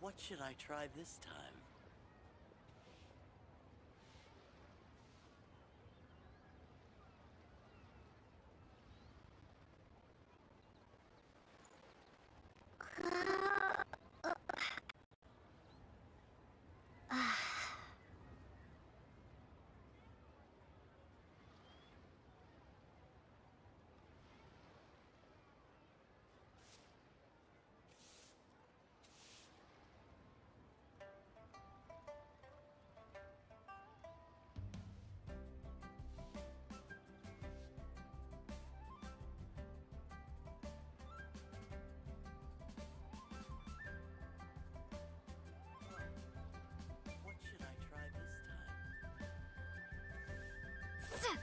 What should I try this time? What should I try this time?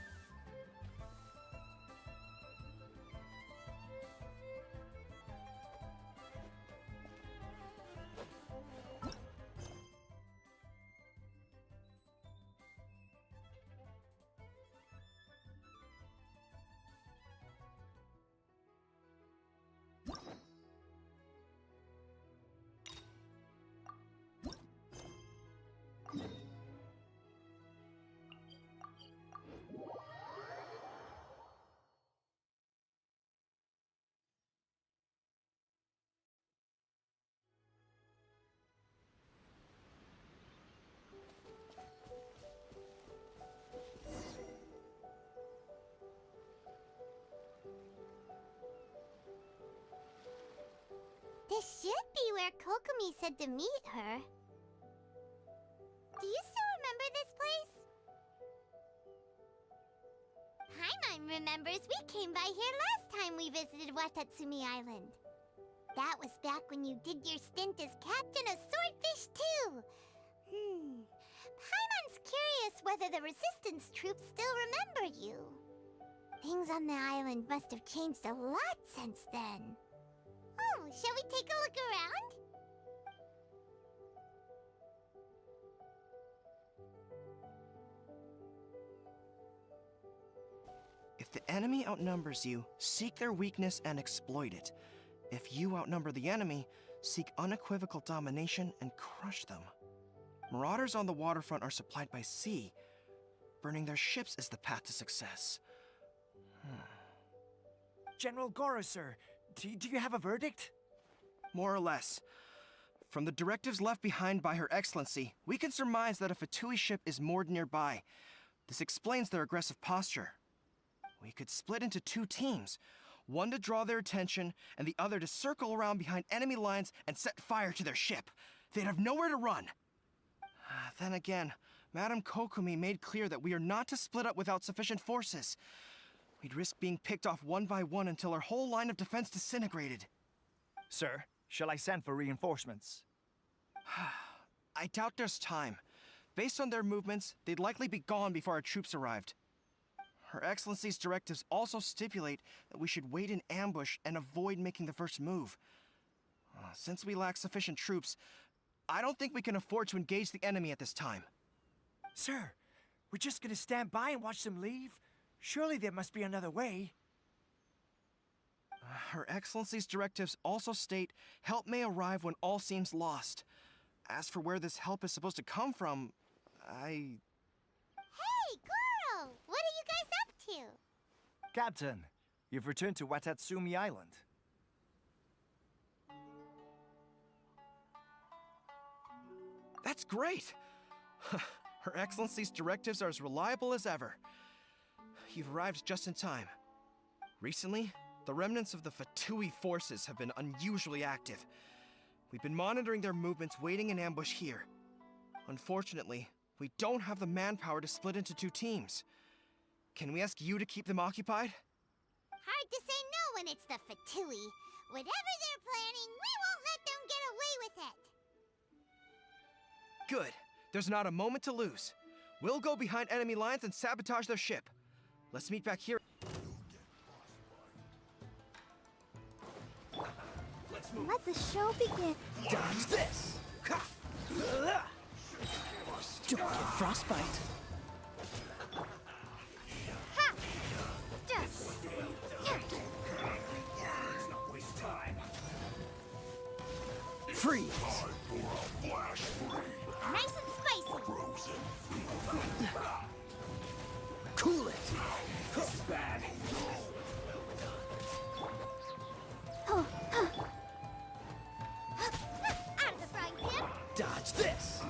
This should be where Kokomi said to meet her. Do you still remember this place? Paimon remembers we came by here last time we visited Watatsumi Island. That was back when you did your stint as captain of Swordfish too. Paimon's curious whether the resistance troops still remember you. Things on the island must have changed a lot since then. Oh, shall we take a look around? If the enemy outnumbers you, seek their weakness and exploit it. If you outnumber the enemy, seek unequivocal domination and crush them. Marauders on the waterfront are supplied by sea. Burning their ships is the path to success. General Goro, sir, do you have a verdict? More or less. From the directives left behind by Her Excellency, we can surmise that a Fatui ship is moored nearby. This explains their aggressive posture. We could split into two teams, one to draw their attention, and the other to circle around behind enemy lines and set fire to their ship. They'd have nowhere to run. Then again, Madame Kokomi made clear that we are not to split up without sufficient forces. We'd risk being picked off one by one until our whole line of defense disintegrated. Sir, shall I send for reinforcements? I doubt there's time. Based on their movements, they'd likely be gone before our troops arrived. Her Excellency's directives also stipulate that we should wait in ambush and avoid making the first move. Since we lack sufficient troops, I don't think we can afford to engage the enemy at this time. Sir, we're just gonna stand by and watch them leave? Surely there must be another way. Her Excellency's directives also state help may arrive when all seems lost. As for where this help is supposed to come from, Hey, Goro! What are you guys up to? Captain, you've returned to Watatsumi Island. That's great! Her Excellency's directives are as reliable as ever. You've arrived just in time. Recently, the remnants of the Fatui forces have been unusually active. We've been monitoring their movements, waiting in ambush here. Unfortunately, we don't have the manpower to split into two teams. Can we ask you to keep them occupied? Hard to say no when it's the Fatui. Whatever they're planning, we won't let them get away with it. Good. There's not a moment to lose. We'll go behind enemy lines and sabotage their ship. Let's meet back here. Let the show begin. Dodge this! Don't get frostbite. Ha! Freeze! Dodge this!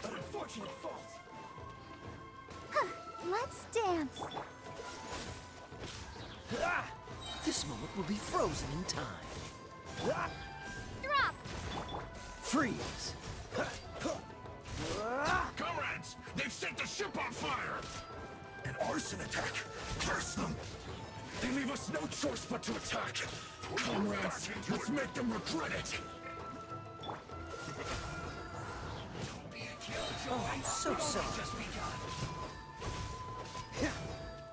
An unfortunate fault. Let's dance. This moment will be frozen in time. Drop. Freeze! Comrades, they've set the ship on fire! An arson attack! Curse them! They leave us no choice but to attack! Comrades, let's make them regret it! Oh, I'm so sorry.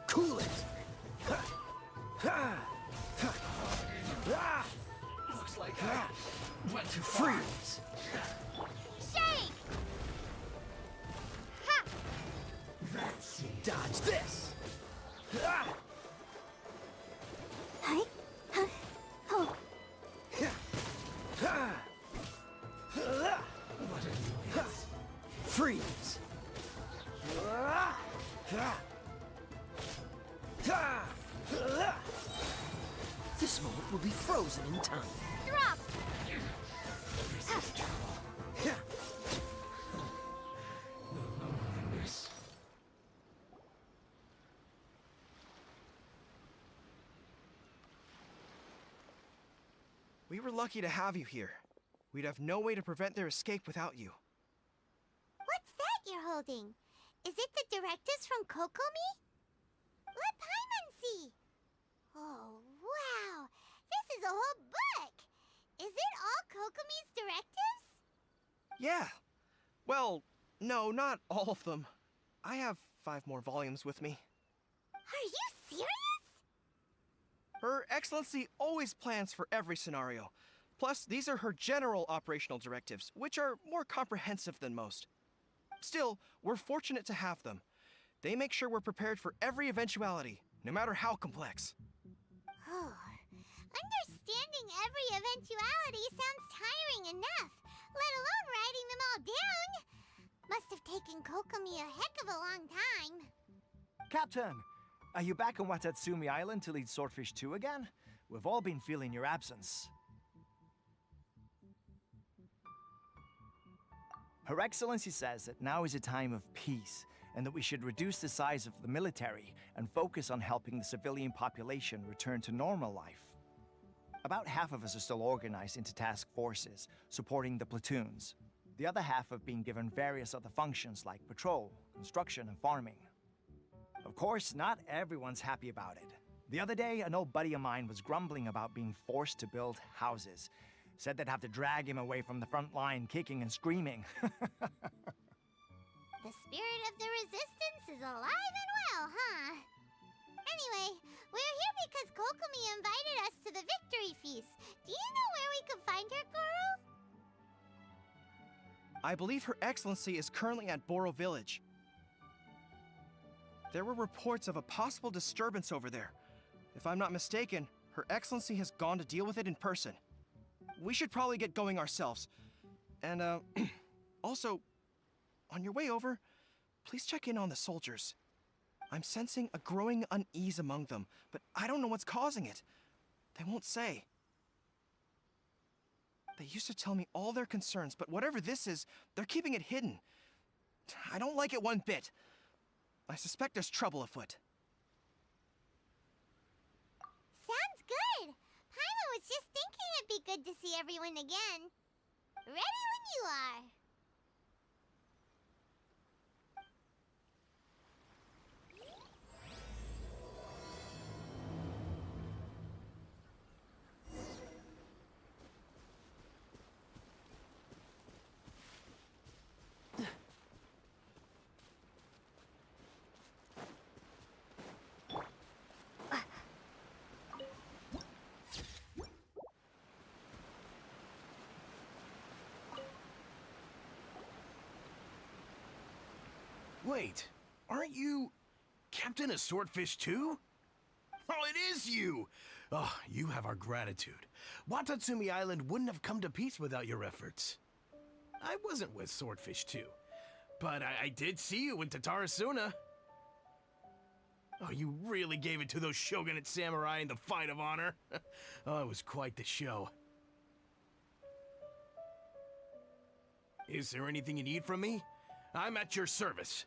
Cool it! Looks like went too Freeze! Shake. Ha. Dodge this! Hi. Huh. Oh. Freeze! This moment will be frozen in time. Drop. We were lucky to have you here. We'd have no way to prevent their escape without you. What's that you're holding? Is it the directives from Kokomi? Let Paimon see. Oh, wow. This is a whole book. Is it all Kokomi's directives? Yeah. Well, no, not all of them. I have 5 more volumes with me. Are you serious? Her Excellency always plans for every scenario. Plus, these are her general operational directives, which are more comprehensive than most. Still, we're fortunate to have them. They make sure we're prepared for every eventuality, no matter how complex. Oh, understanding every eventuality sounds tiring enough, let alone writing them all down. Must have taken Kokomi a heck of a long time. Captain, are you back on Watatsumi Island to lead Swordfish 2 again? We've all been feeling your absence. Her Excellency says that now is a time of peace, and that we should reduce the size of the military and focus on helping the civilian population return to normal life. About half of us are still organized into task forces, supporting the platoons. The other half have been given various other functions like patrol, construction, and farming. Of course, not everyone's happy about it. The other day, an old buddy of mine was grumbling about being forced to build houses. Said they'd have to drag him away from the front line, kicking and screaming. The spirit of the resistance is alive and well, huh? Anyway, we're here because Kokomi invited us to the victory feast. Do you know where we can find her, Goro? I believe Her Excellency is currently at Boro Village. There were reports of a possible disturbance over there. If I'm not mistaken, Her Excellency has gone to deal with it in person. We should probably get going ourselves. And, also, on your way over, please check in on the soldiers. I'm sensing a growing unease among them, but I don't know what's causing it. They won't say. They used to tell me all their concerns, but whatever this is, they're keeping it hidden. I don't like it one bit. I suspect there's trouble afoot. Sounds good. Paimon was just thinking it'd be good to see everyone again. Ready when you are. Wait, aren't you Captain of Swordfish too? Oh, it is you! Oh, you have our gratitude. Watatsumi Island wouldn't have come to peace without your efforts. I wasn't with Swordfish 2, but I did see you in Tatarasuna. Oh, you really gave it to those shogunate samurai in the fight of honor. Oh, it was quite the show. Is there anything you need from me? I'm at your service.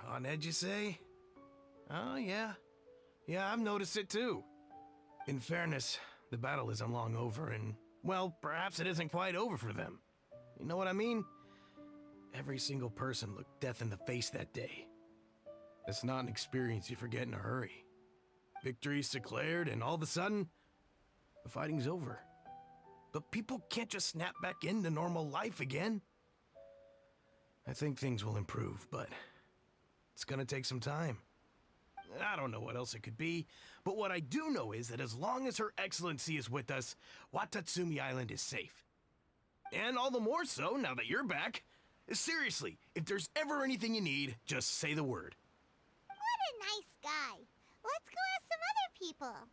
On edge, you say? Oh, yeah. Yeah, I've noticed it too. In fairness, the battle isn't long over, and, well, perhaps it isn't quite over for them. You know what I mean? Every single person looked death in the face that day. It's not an experience you forget in a hurry. Victory's declared, and all of a sudden, the fighting's over. But people can't just snap back into normal life again. I think things will improve, but it's gonna take some time. I don't know what else it could be, but what I do know is that as long as Her Excellency is with us, Watatsumi Island is safe. And all the more so now that you're back. Seriously, if there's ever anything you need, just say the word. What a nice guy. Let's go ask some other people.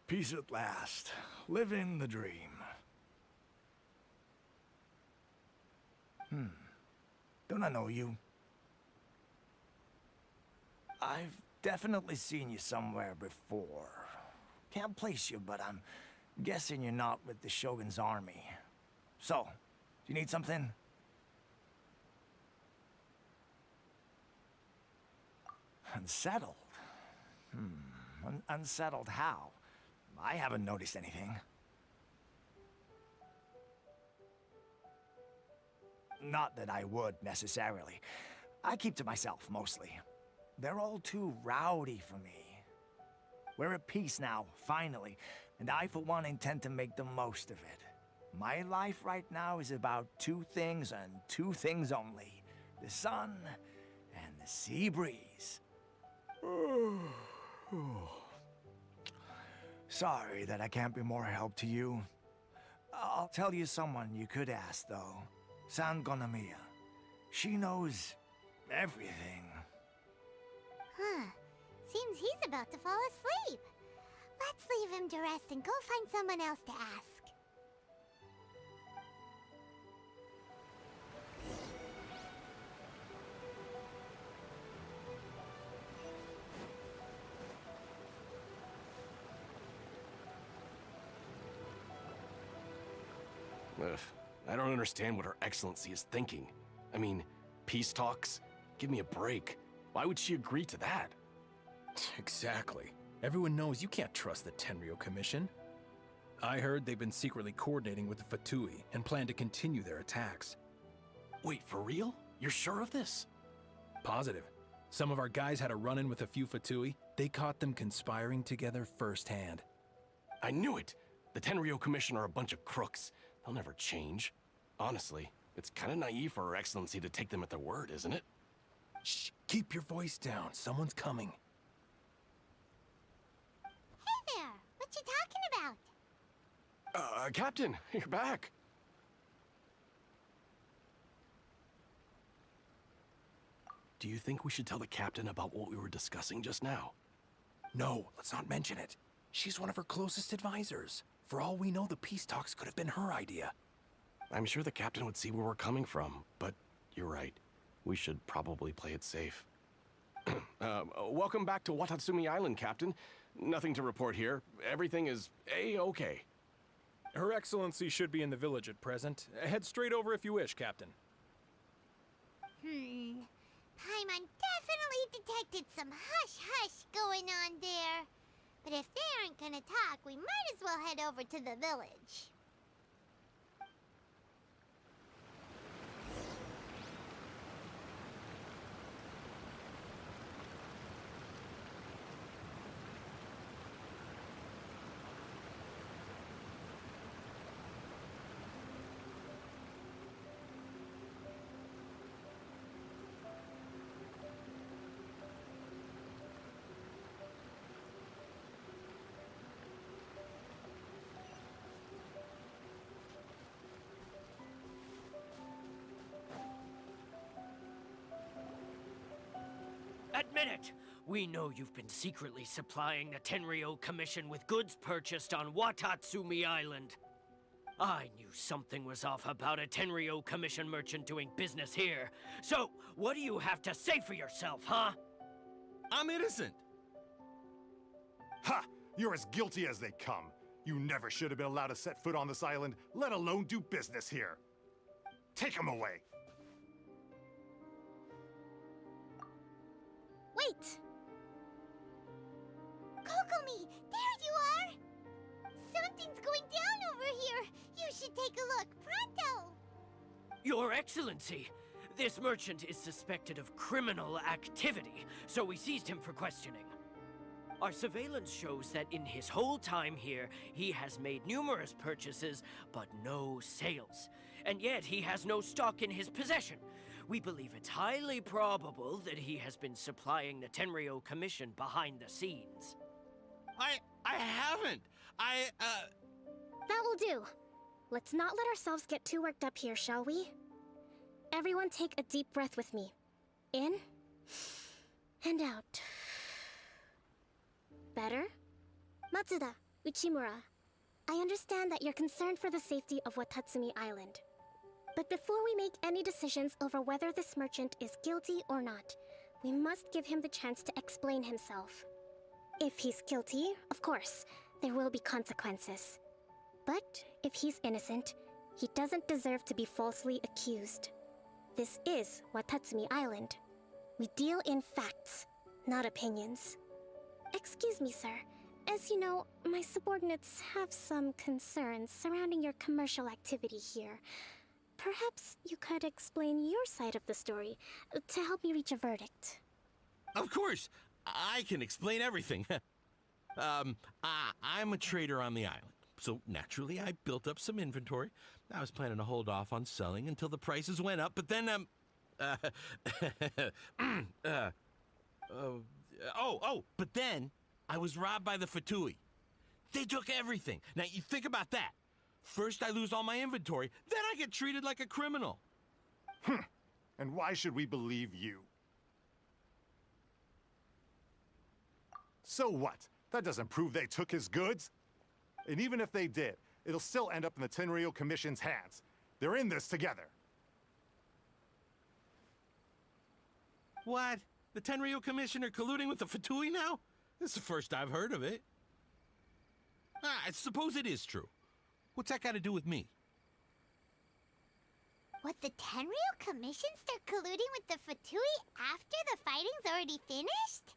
Peace at last. Living the dream. Don't I know you? I've definitely seen you somewhere before. Can't place you, but I'm guessing you're not with the Shogun's army. So, do you need something? Unsettled? Unsettled how? I haven't noticed anything. Not that I would, necessarily. I keep to myself, mostly. They're all too rowdy for me. We're at peace now, finally, and I, for one, intend to make the most of it. My life right now is about two things and two things only. The sun and the sea breeze. Sorry that I can't be more help to you. I'll tell you someone you could ask, though. San Gonomiya. She knows everything. Huh. Seems he's about to fall asleep. Let's leave him to rest and go find someone else to ask. Ugh, I don't understand what Her Excellency is thinking. I mean, peace talks? Give me a break. Why would she agree to that? Exactly. Everyone knows you can't trust the Tenryo Commission. I heard they've been secretly coordinating with the Fatui and plan to continue their attacks. Wait, for real? You're sure of this? Positive. Some of our guys had a run-in with a few Fatui. They caught them conspiring together firsthand. I knew it! The Tenryo Commission are a bunch of crooks. They'll never change. Honestly, it's kind of naive for Her Excellency to take them at their word, isn't it? Shh, keep your voice down. Someone's coming. Hey there! What you talking about? Captain, you're back. Do you think we should tell the captain about what we were discussing just now? No, let's not mention it. She's one of her closest advisors. For all we know, the peace talks could have been her idea. I'm sure the captain would see where we're coming from, but you're right. We should probably play it safe. Welcome back to Watatsumi Island, Captain. Nothing to report here. Everything is A-okay. Her Excellency should be in the village at present. Head straight over if you wish, Captain. Paimon definitely detected some hush-hush going on there. But if they aren't gonna talk, we might as well head over to the village. admit it! We know you've been secretly supplying the Tenryo Commission with goods purchased on Watatsumi Island. I knew something was off about a Tenryo Commission merchant doing business here. So, what do you have to say for yourself, huh? I'm innocent. Ha! You're as guilty as they come. You never should have been allowed to set foot on this island, let alone do business here. Take him away. Wait! Kokomi, there you are! Something's going down over here. You should take a look, pronto! Your Excellency, this merchant is suspected of criminal activity, so we seized him for questioning. Our surveillance shows that in his whole time here, he has made numerous purchases, but no sales. And yet he has no stock in his possession. We believe it's highly probable that he has been supplying the Tenryo Commission behind the scenes. I haven't. That will do. Let's not let ourselves get too worked up here, shall we? Everyone take a deep breath with me. In and out. Better? Matsuda, Uchimura, I understand that you're concerned for the safety of Watatsumi Island. But before we make any decisions over whether this merchant is guilty or not, we must give him the chance to explain himself. If he's guilty, of course, there will be consequences. But if he's innocent, he doesn't deserve to be falsely accused. This is Watatsumi Island. We deal in facts, not opinions. Excuse me, sir. As you know, my subordinates have some concerns surrounding your commercial activity here. Perhaps you could explain your side of the story to help me reach a verdict. Of course, I can explain everything. I'm a trader on the island, so naturally I built up some inventory. I was planning to hold off on selling until the prices went up, but then, but then I was robbed by the Fatui. They took everything. Now, you think about that. First I lose all my inventory, then I get treated like a criminal. And why should we believe you? So what? That doesn't prove they took his goods. And even if they did, it'll still end up in the Tenryo Commission's hands. They're in this together. What? The Tenryo Commissioner colluding with the Fatui now? This is the first I've heard of it. I suppose it is true. What's that got to do with me? What, the Tenryo Commission start colluding with the Fatui after the fighting's already finished?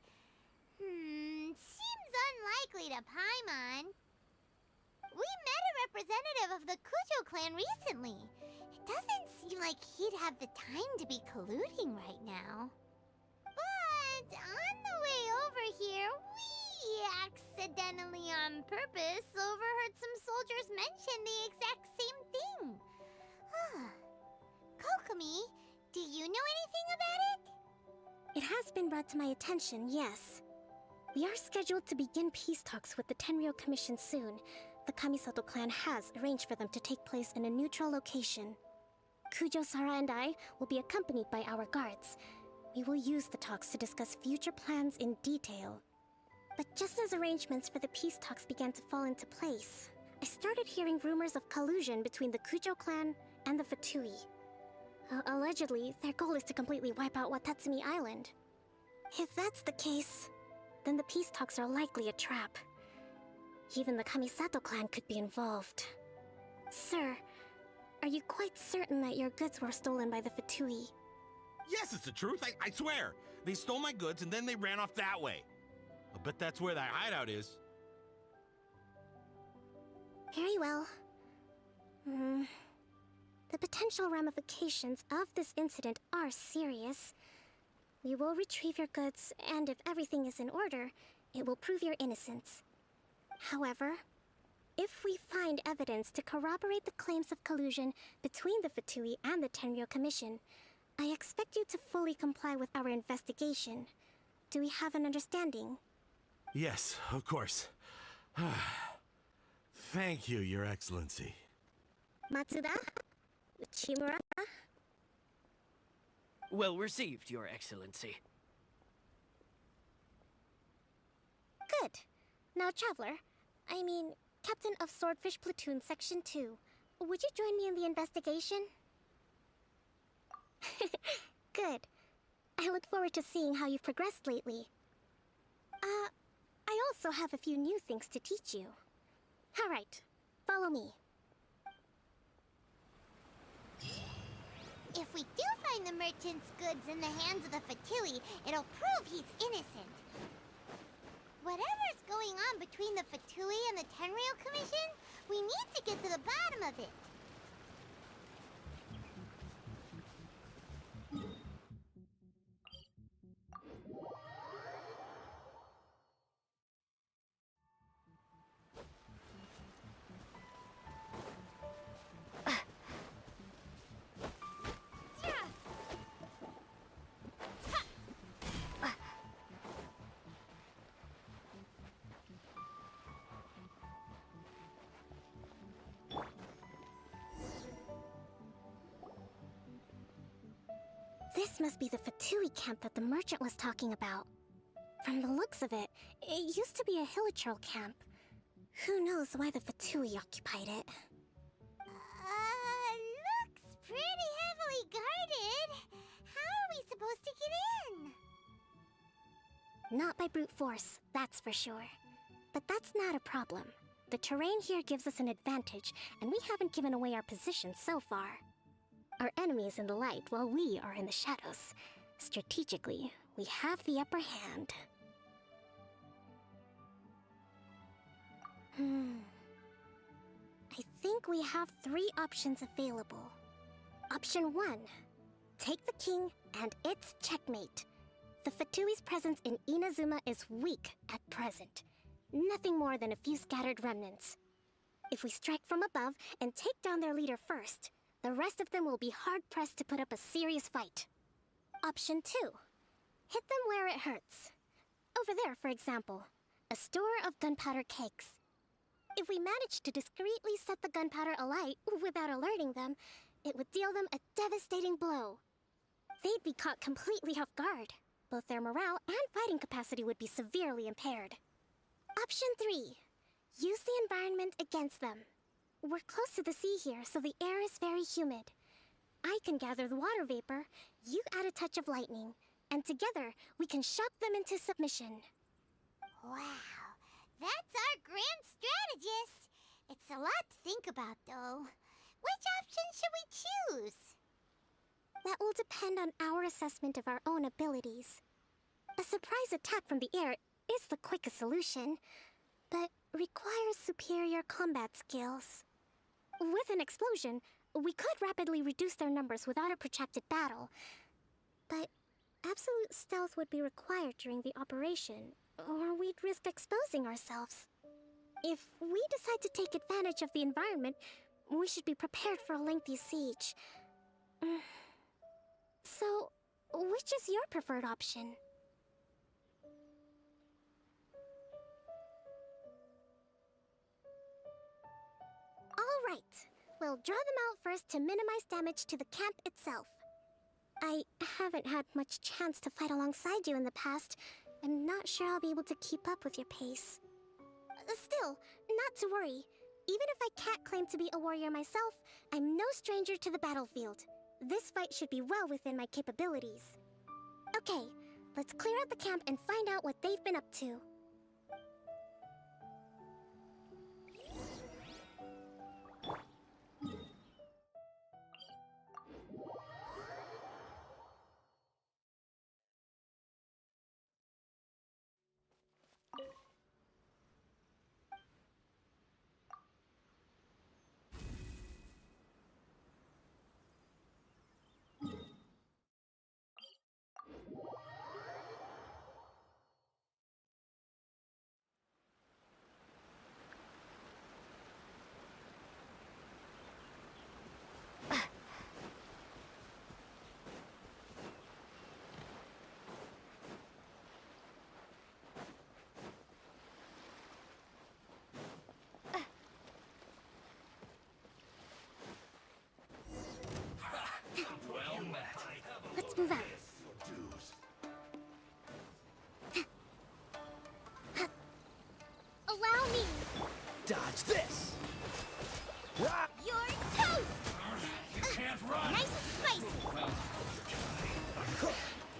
Seems unlikely to Paimon. We met a representative of the Kujo clan recently. It doesn't seem like he'd have the time to be colluding right now. But on the way over here, we accidentally on purpose overheard some soldiers mention the exact same thing. Kokomi, do you know anything about it? It has been brought to my attention, yes. We are scheduled to begin peace talks with the Tenryo Commission soon. The Kamisato clan has arranged for them to take place in a neutral location. Kujo-Sara and I will be accompanied by our guards. We will use the talks to discuss future plans in detail. But just as arrangements for the peace talks began to fall into place, I started hearing rumors of collusion between the Kujo clan and the Fatui. Allegedly, their goal is to completely wipe out Watatsumi Island. If that's the case, then the peace talks are likely a trap. Even the Kamisato clan could be involved. Sir, are you quite certain that your goods were stolen by the Fatui? Yes, it's the truth. I swear. They stole my goods and then they ran off that way. I bet that's where that hideout is. Very well. The potential ramifications of this incident are serious. We will retrieve your goods, and if everything is in order, it will prove your innocence. However, if we find evidence to corroborate the claims of collusion between the Fatui and the Tenryo Commission, I expect you to fully comply with our investigation. Do we have an understanding? Yes, of course. Thank you, Your Excellency. Matsuda? Uchimura? Well received, Your Excellency. Good. Now, Traveler, I mean, Captain of Swordfish Platoon Section 2, would you join me in the investigation? Good. I look forward to seeing how you've progressed lately. I also have a few new things to teach you. Alright, follow me. If we do find the merchant's goods in the hands of the Fatui, it'll prove he's innocent. Whatever's going on between the Fatui and the Tenryou Commission, we need to get to the bottom of it. This must be the Fatui camp that the merchant was talking about. From the looks of it, it used to be a Hilichurl camp. Who knows why the Fatui occupied it? Looks pretty heavily guarded. How are we supposed to get in? Not by brute force, that's for sure. But that's not a problem. The terrain here gives us an advantage, and we haven't given away our position so far. Our enemy is in the light, while we are in the shadows. Strategically, we have the upper hand. I think we have 3 options available. Option 1. Take the king, and it's checkmate. The Fatui's presence in Inazuma is weak at present. Nothing more than a few scattered remnants. If we strike from above and take down their leader first, the rest of them will be hard-pressed to put up a serious fight. Option 2. Hit them where it hurts. Over there, for example, a store of gunpowder cakes. If we manage to discreetly set the gunpowder alight without alerting them, it would deal them a devastating blow. They'd be caught completely off guard. Both their morale and fighting capacity would be severely impaired. Option 3. Use the environment against them. We're close to the sea here, so the air is very humid. I can gather the water vapor, you add a touch of lightning, and together we can shock them into submission. Wow, that's our grand strategist. It's a lot to think about, though. Which option should we choose? That will depend on our assessment of our own abilities. A surprise attack from the air is the quickest solution, but requires superior combat skills. With an explosion, we could rapidly reduce their numbers without a protracted battle, but absolute stealth would be required during the operation, or we'd risk exposing ourselves. If we decide to take advantage of the environment, we should be prepared for a lengthy siege. So, which is your preferred option? All right, we'll draw them out first to minimize damage to the camp itself. I haven't had much chance to fight alongside you in the past. I'm not sure I'll be able to keep up with your pace. Still, not to worry. Even if I can't claim to be a warrior myself, I'm no stranger to the battlefield. This fight should be well within my capabilities. Okay, let's clear out the camp and find out what they've been up to.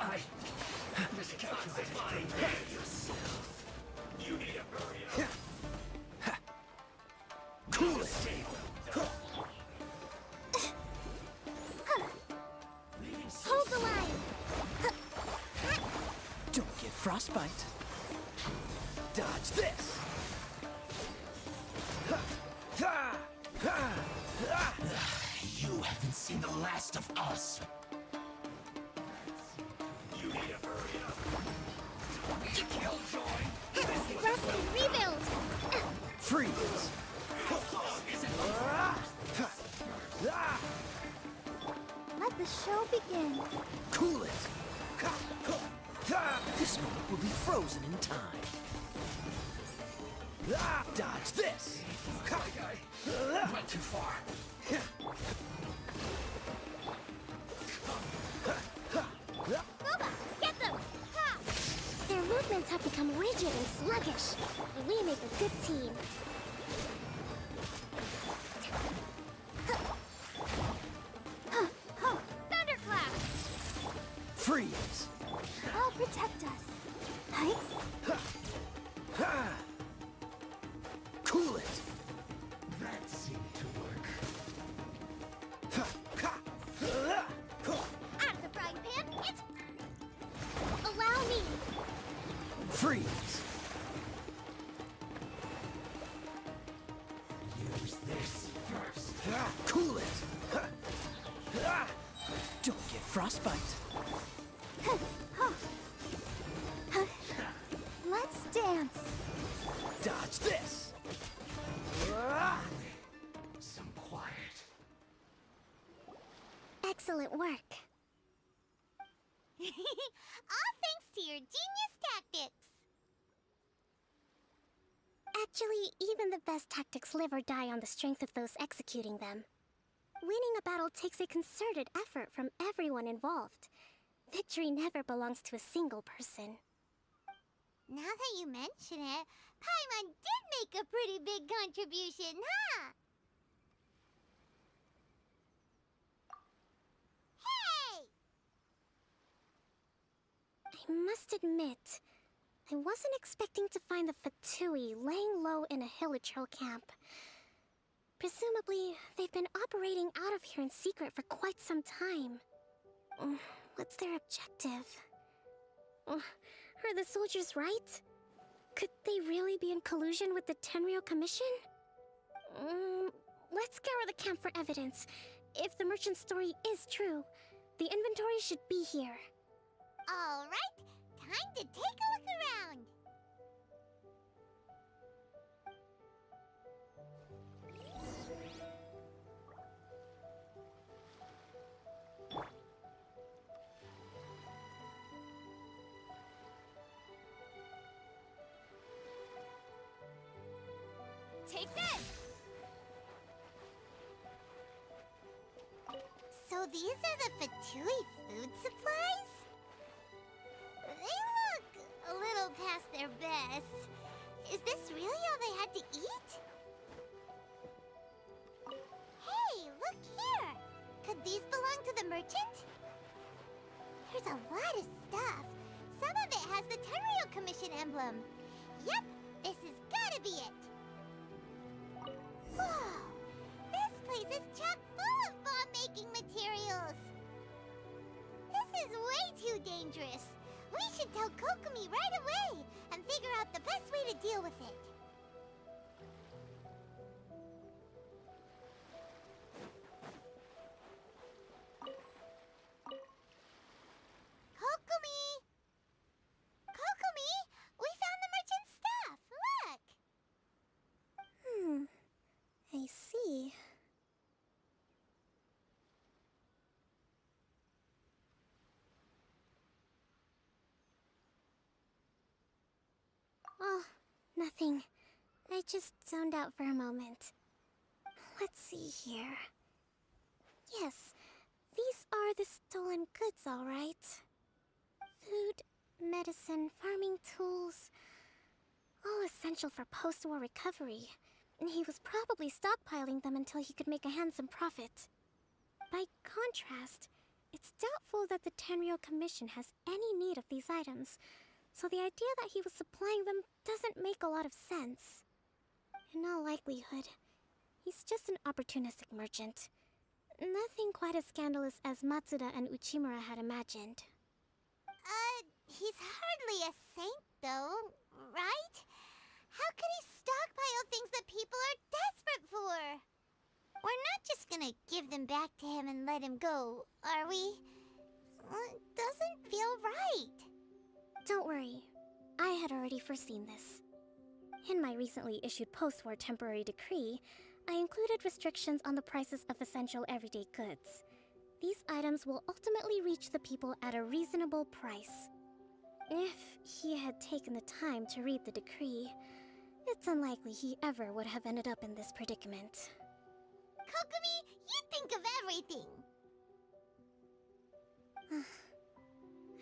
I miscalculated yourself. You need to hurry up. Cool it! Hold the line! Don't get frostbite. Dodge this. You haven't seen the last of us. You need to hurry up. Killjoy! Rest and rebuild! Freeze! How long is it? Let the show begin. Cool it! This moment will be frozen in time. Dodge this! Went too far. Boba, get them! Ha! Their movements have become rigid and sluggish. We make a good team. Thunderclap! Freeze! I'll protect us. Hey? Cool it! That seemed to work. Out of the frying pan, it's... Allow me! Freeze! Use this first. Cool it! Don't get frostbite. Let's dance. Dodge this! Some quiet. Excellent work. All thanks to your genius tactics. Actually, even the best tactics live or die on the strength of those executing them. Winning a battle takes a concerted effort from everyone involved. Victory never belongs to a single person. Now that you mention it, Paimon did make a pretty big contribution, huh? Hey! I must admit, I wasn't expecting to find the Fatui laying low in a Hilichurl camp. Presumably, they've been operating out of here in secret for quite some time. What's their objective? Are the soldiers right? Could they really be in collusion with the Tenryou Commission? Let's scour the camp for evidence. If the merchant's story is true, the inventory should be here. All right, time to take a look around. Take this! So these are the Fatui food supplies? They look a little past their best. Is this really all they had to eat? Hey, look here! Could these belong to the merchant? There's a lot of stuff. Some of it has the Tenryou Commission emblem. Yep, this has gotta be it. Whoa! This place is chock full of bomb-making materials! This is way too dangerous! We should tell Kokomi right away and figure out the best way to deal with it. Kokomi! Kokomi! We found the merchant's stuff! Look! I see. Oh, nothing. I just zoned out for a moment. Let's see here. Yes, these are the stolen goods, all right. Food, medicine, farming tools. All essential for post-war recovery. And he was probably stockpiling them until he could make a handsome profit. By contrast, It's doubtful that the Tenryo Commission has any need of these items, so the idea that he was supplying them doesn't make a lot of sense. In all likelihood, he's just an opportunistic merchant. Nothing quite as scandalous as Matsuda and Uchimura had imagined. He's hardly a saint, though, right? How could he stockpile things that people are desperate for? We're not just gonna give them back to him and let him go, are we? It doesn't feel right. Don't worry, I had already foreseen this. In my recently issued post-war temporary decree, I included restrictions on the prices of essential everyday goods. These items will ultimately reach the people at a reasonable price. If he had taken the time to read the decree, it's unlikely he ever would have ended up in this predicament. Kokomi, you think of everything!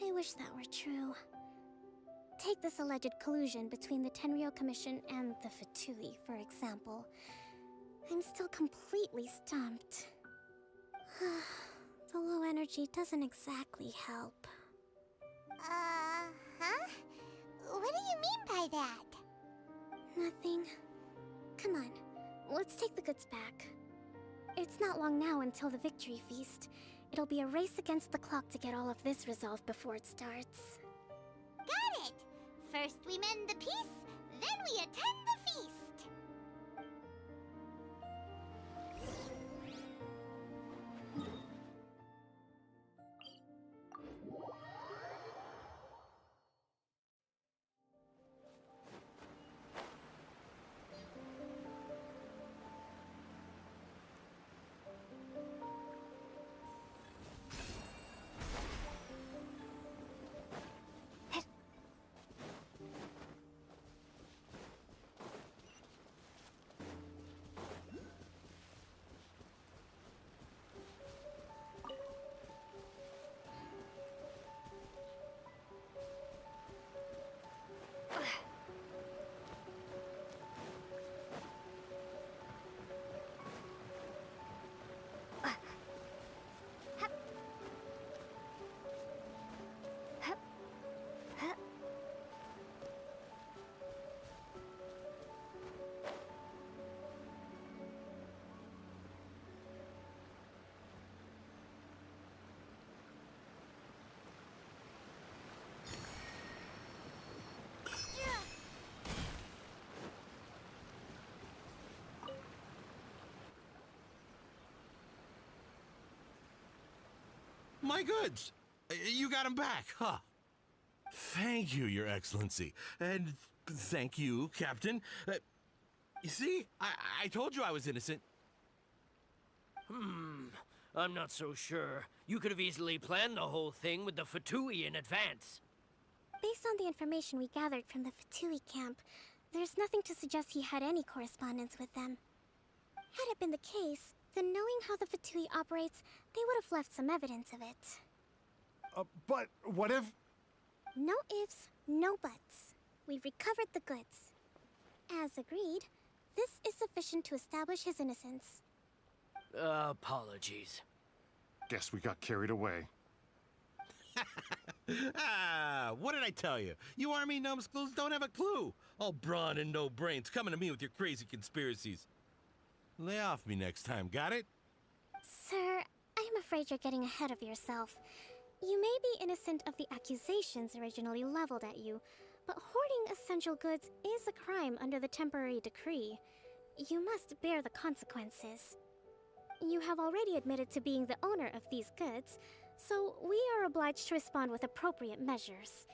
I wish that were true. Take this alleged collusion between the Tenryo Commission and the Fatui, for example. I'm still completely stumped. The low energy doesn't exactly help. Huh? What do you mean by that? Nothing. Come on, let's take the goods back. It's not long now until the victory feast. It'll be a race against the clock to get all of this resolved before it starts. Got it! First we mend the peace, then we attend the feast! My goods! You got them back, huh? Thank you, Your Excellency. And thank you, Captain. You see, I told you I was innocent. I'm not so sure. You could have easily planned the whole thing with the Fatui in advance. Based on the information we gathered from the Fatui camp, there's nothing to suggest he had any correspondence with them. Had it been the case, then knowing how the Fatui operates, they would have left some evidence of it. But what if... No ifs, no buts. We've recovered the goods. As agreed, this is sufficient to establish his innocence. Apologies. Guess we got carried away. What did I tell you? You army numbskulls don't have a clue. All brawn and no brains coming to me with your crazy conspiracies. Lay off me next time, got it? Sir, I'm afraid you're getting ahead of yourself. You may be innocent of the accusations originally leveled at you, but hoarding essential goods is a crime under the temporary decree. You must bear the consequences. You have already admitted to being the owner of these goods, so we are obliged to respond with appropriate measures.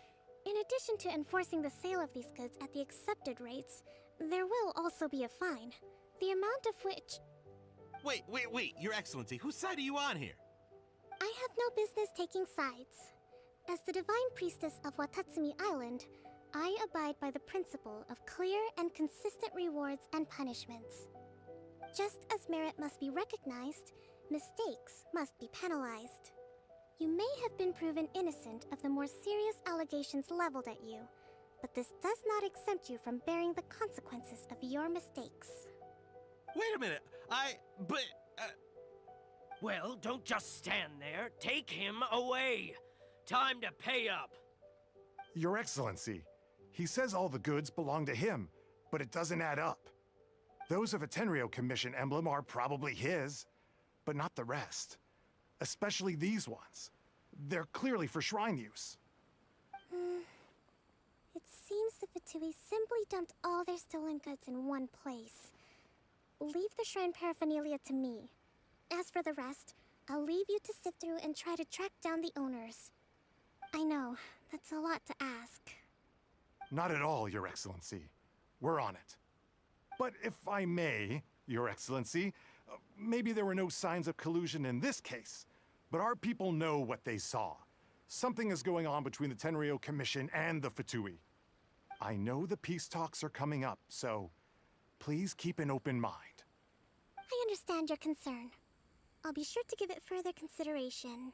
In addition to enforcing the sale of these goods at the accepted rates, there will also be a fine, the amount of which... Wait, Your Excellency, whose side are you on here? I have no business taking sides. As the Divine Priestess of Watatsumi Island, I abide by the principle of clear and consistent rewards and punishments. Just as merit must be recognized, mistakes must be penalized. You may have been proven innocent of the more serious allegations leveled at you, but this does not exempt you from bearing the consequences of your mistakes. Wait a minute, Well, don't just stand there. Take him away. Time to pay up. Your Excellency, he says all the goods belong to him, but it doesn't add up. Those of a Tenryo Commission emblem are probably his, but not the rest. Especially these ones. They're clearly for shrine use. It seems the Fatui simply dumped all their stolen goods in one place. Leave the shrine paraphernalia to me. As for the rest, I'll leave you to sift through and try to track down the owners. I know, that's a lot to ask. Not at all, Your Excellency. We're on it. But if I may, Your Excellency, maybe there were no signs of collusion in this case, but our people know what they saw. Something is going on between the Tenryo Commission and the Fatui. I know the peace talks are coming up, so please keep an open mind. I understand your concern. I'll be sure to give it further consideration.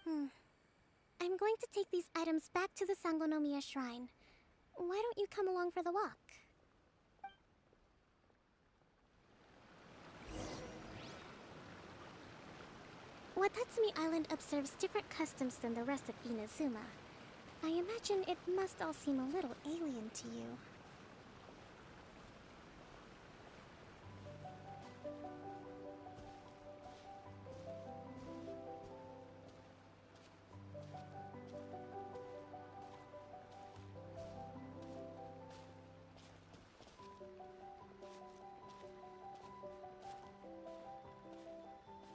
I'm going to take these items back to the Sangonomiya Shrine. Why don't you come along for the walk? Watatsumi Island observes different customs than the rest of Inazuma. I imagine it must all seem a little alien to you.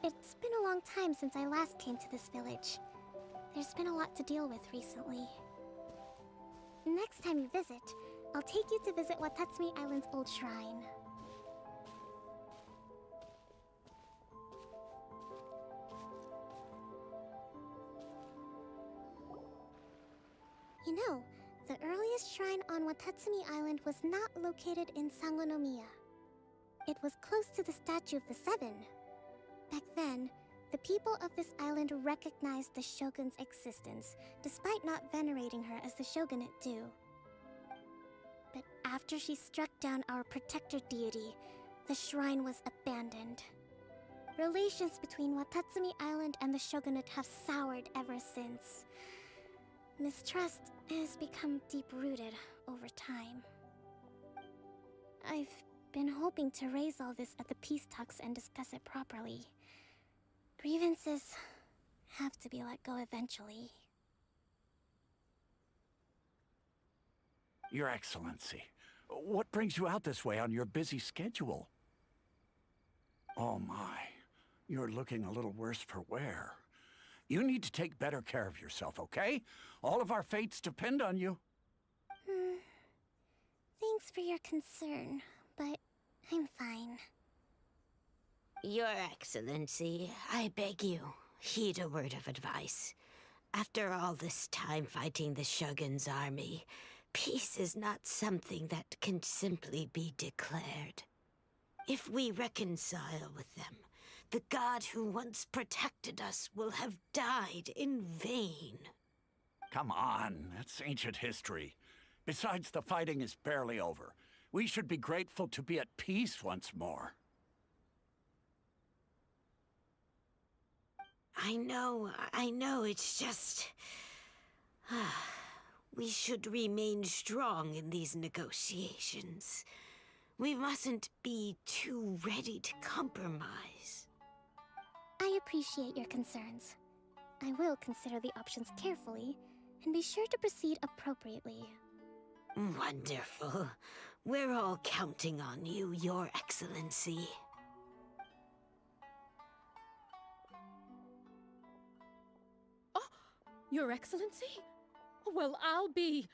It's been a long time since I last came to this village. There's been a lot to deal with recently. Next time you visit, I'll take you to visit Watatsumi Island's old shrine. You know, the earliest shrine on Watatsumi Island was not located in Sangonomiya. It was close to the Statue of the Seven. Back then, the people of this island recognized the shogun's existence, despite not venerating her as the shogunate do. But after she struck down our protector deity, the shrine was abandoned. Relations between Watatsumi Island and the shogunate have soured ever since. Mistrust has become deep-rooted over time. I've been hoping to raise all this at the peace talks and discuss it properly. Grievances have to be let go eventually. Your Excellency, what brings you out this way on your busy schedule? Oh my, you're looking a little worse for wear. You need to take better care of yourself, okay? All of our fates depend on you. Thanks for your concern, but I'm fine. Your Excellency, I beg you, heed a word of advice. After all this time fighting the Shogun's army, peace is not something that can simply be declared. If we reconcile with them, the god who once protected us will have died in vain. Come on, that's ancient history. Besides, the fighting is barely over. We should be grateful to be at peace once more. I know, it's just... we should remain strong in these negotiations. We mustn't be too ready to compromise. I appreciate your concerns. I will consider the options carefully, and be sure to proceed appropriately. Wonderful. We're all counting on you, Your Excellency. Your Excellency? Well, I'll be...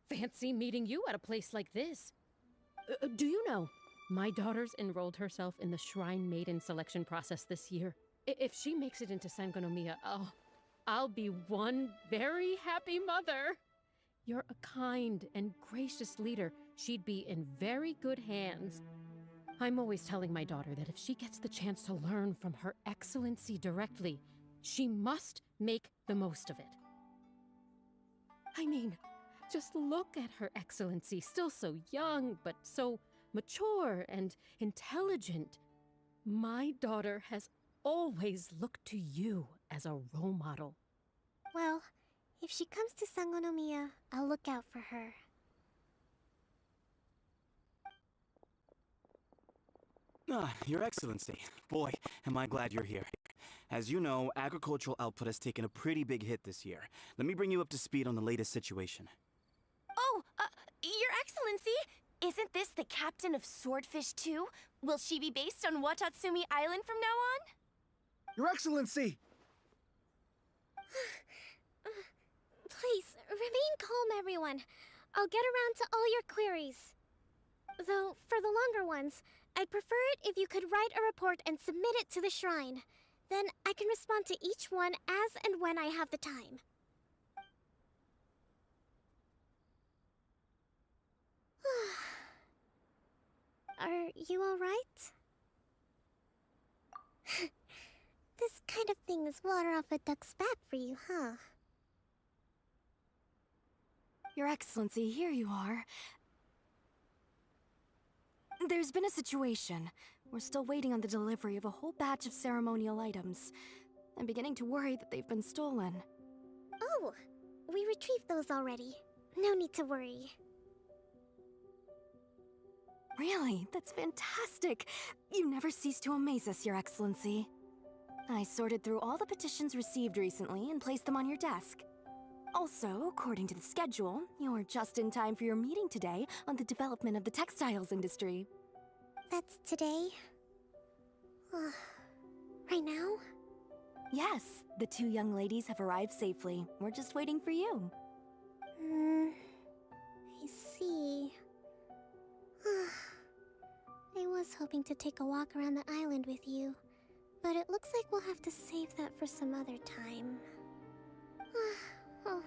fancy meeting you at a place like this. Do you know, my daughter's enrolled herself in the Shrine Maiden selection process this year. If she makes it into Sangonomiya, I'll be one very happy mother. You're a kind and gracious leader. She'd be in very good hands. I'm always telling my daughter that if she gets the chance to learn from Her Excellency directly, she must make the most of it. I mean, just look at Her Excellency, still so young, but so mature and intelligent. My daughter has always looked to you as a role model. Well, if she comes to Sangonomiya, I'll look out for her. Your Excellency. Boy, am I glad you're here. As you know, agricultural output has taken a pretty big hit this year. Let me bring you up to speed on the latest situation. Oh, Your Excellency, isn't this the captain of Swordfish 2? Will she be based on Watatsumi Island from now on? Your Excellency! Please, remain calm, everyone. I'll get around to all your queries. Though, for the longer ones, I'd prefer it if you could write a report and submit it to the shrine. Then I can respond to each one as and when I have the time. Are you alright? This kind of thing is water off a duck's back for you, huh? Your Excellency, here you are. There's been a situation. We're still waiting on the delivery of a whole batch of ceremonial items. I'm beginning to worry that they've been stolen. Oh, we retrieved those already. No need to worry. Really? That's fantastic! You never cease to amaze us, Your Excellency. I sorted through all the petitions received recently and placed them on your desk. Also, according to the schedule, you're just in time for your meeting today on the development of the textiles industry. That's today? Right now? Yes, the two young ladies have arrived safely. We're just waiting for you. I see. I was hoping to take a walk around the island with you, but it looks like we'll have to save that for some other time. Oh,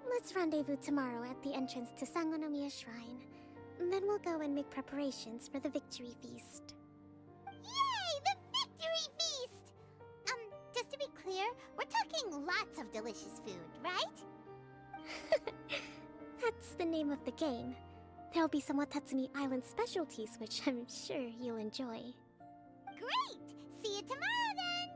let's rendezvous tomorrow at the entrance to Sangonomiya Shrine. Then we'll go and make preparations for the victory feast. Yay! The victory feast! Just to be clear, we're talking lots of delicious food, right? That's the name of the game. There'll be some Watatsumi Island specialties, which I'm sure you'll enjoy. Great! See you tomorrow, then!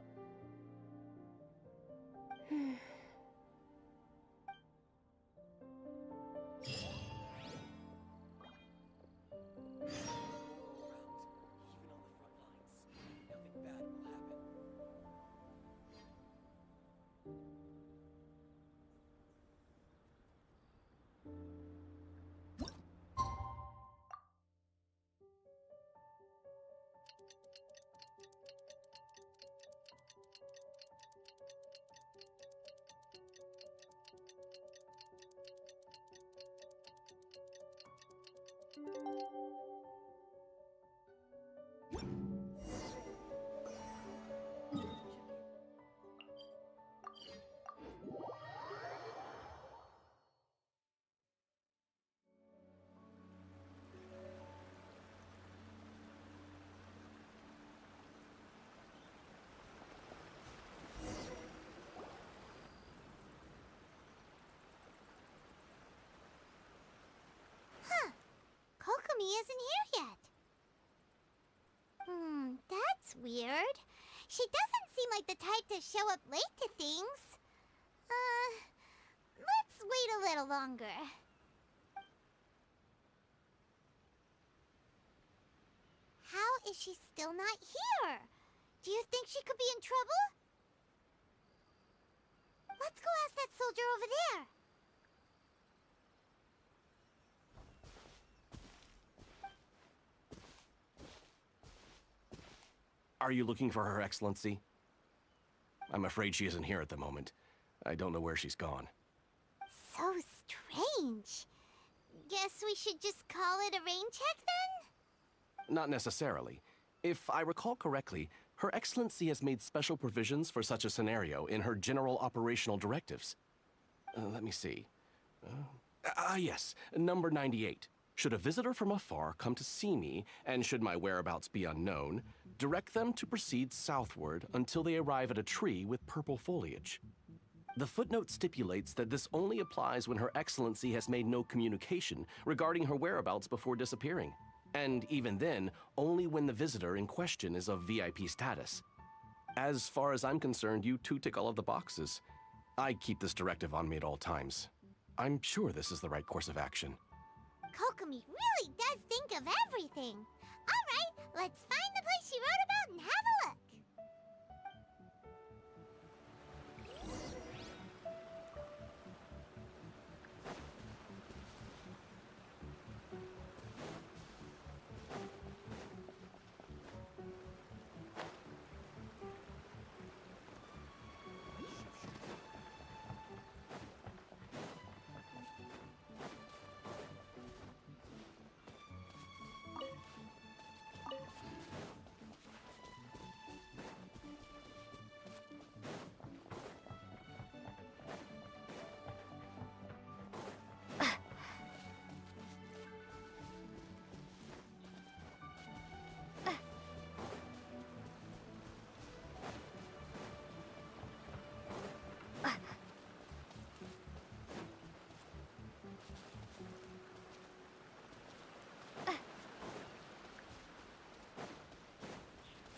Kokomi isn't here yet. That's weird. She doesn't seem like the type to show up late to things. Let's wait a little longer. How is she still not here? Do you think she could be in trouble? Let's go ask that soldier over there. Are you looking for Her Excellency? I'm afraid she isn't here at the moment. I don't know where she's gone. So strange. Guess we should just call it a rain check then? Not necessarily. If I recall correctly, Her Excellency has made special provisions for such a scenario in her general operational directives. Let me see. Yes, number 98. Should a visitor from afar come to see me, and should my whereabouts be unknown, direct them to proceed southward until they arrive at a tree with purple foliage. The footnote stipulates that this only applies when Her Excellency has made no communication regarding her whereabouts before disappearing, and even then, only when the visitor in question is of VIP status. As far as I'm concerned, you two tick all of the boxes. I keep this directive on me at all times. I'm sure this is the right course of action. Kokomi really does think of everything. All right, let's find the place she wrote about and have a look.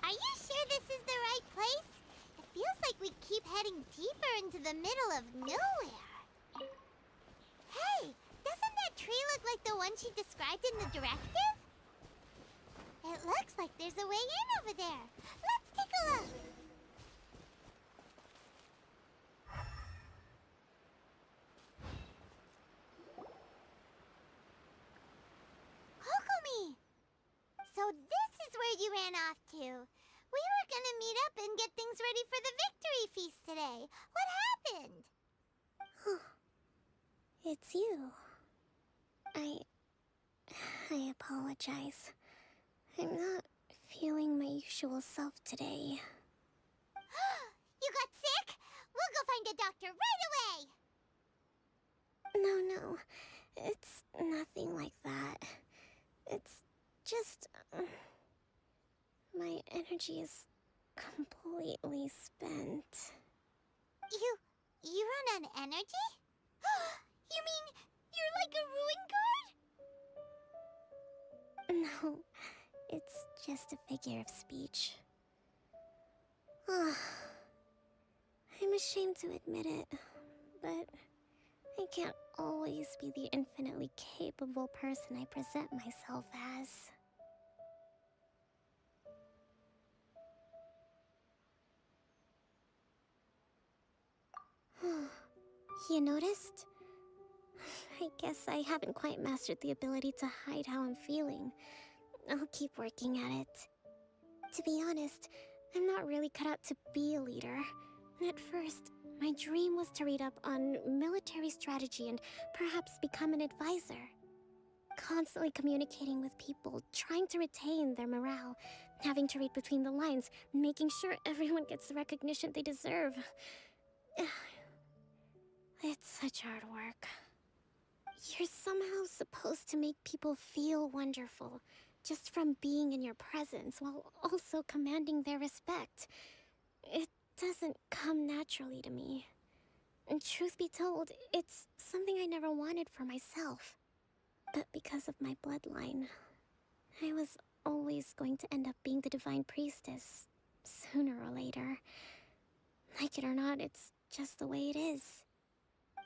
Are you sure this is the right place? It feels like we keep heading deeper into the middle of nowhere. Hey, doesn't that tree look like the one she described in the directive? It looks like there's a way in over there. Let's take a look. Kokomi! So this is where you ran off to. We were gonna meet up and get things ready for the victory feast today. What happened? It's you. I apologize. I'm not feeling my usual self today. You got sick? We'll go find a doctor right away! No, it's nothing like that. It's just... my energy is completely spent. You run on energy? You mean you're like a ruin guard? No, it's just a figure of speech. I'm ashamed to admit it, but I can't always be the infinitely capable person I present myself as. You noticed? I guess I haven't quite mastered the ability to hide how I'm feeling. I'll keep working at it. To be honest, I'm not really cut out to be a leader. At first, my dream was to read up on military strategy and perhaps become an advisor. Constantly communicating with people, trying to retain their morale, having to read between the lines, making sure everyone gets the recognition they deserve. It's such hard work. You're somehow supposed to make people feel wonderful, just from being in your presence, while also commanding their respect. It doesn't come naturally to me. And truth be told, it's something I never wanted for myself. But because of my bloodline, I was always going to end up being the Divine Priestess, sooner or later. Like it or not, it's just the way it is.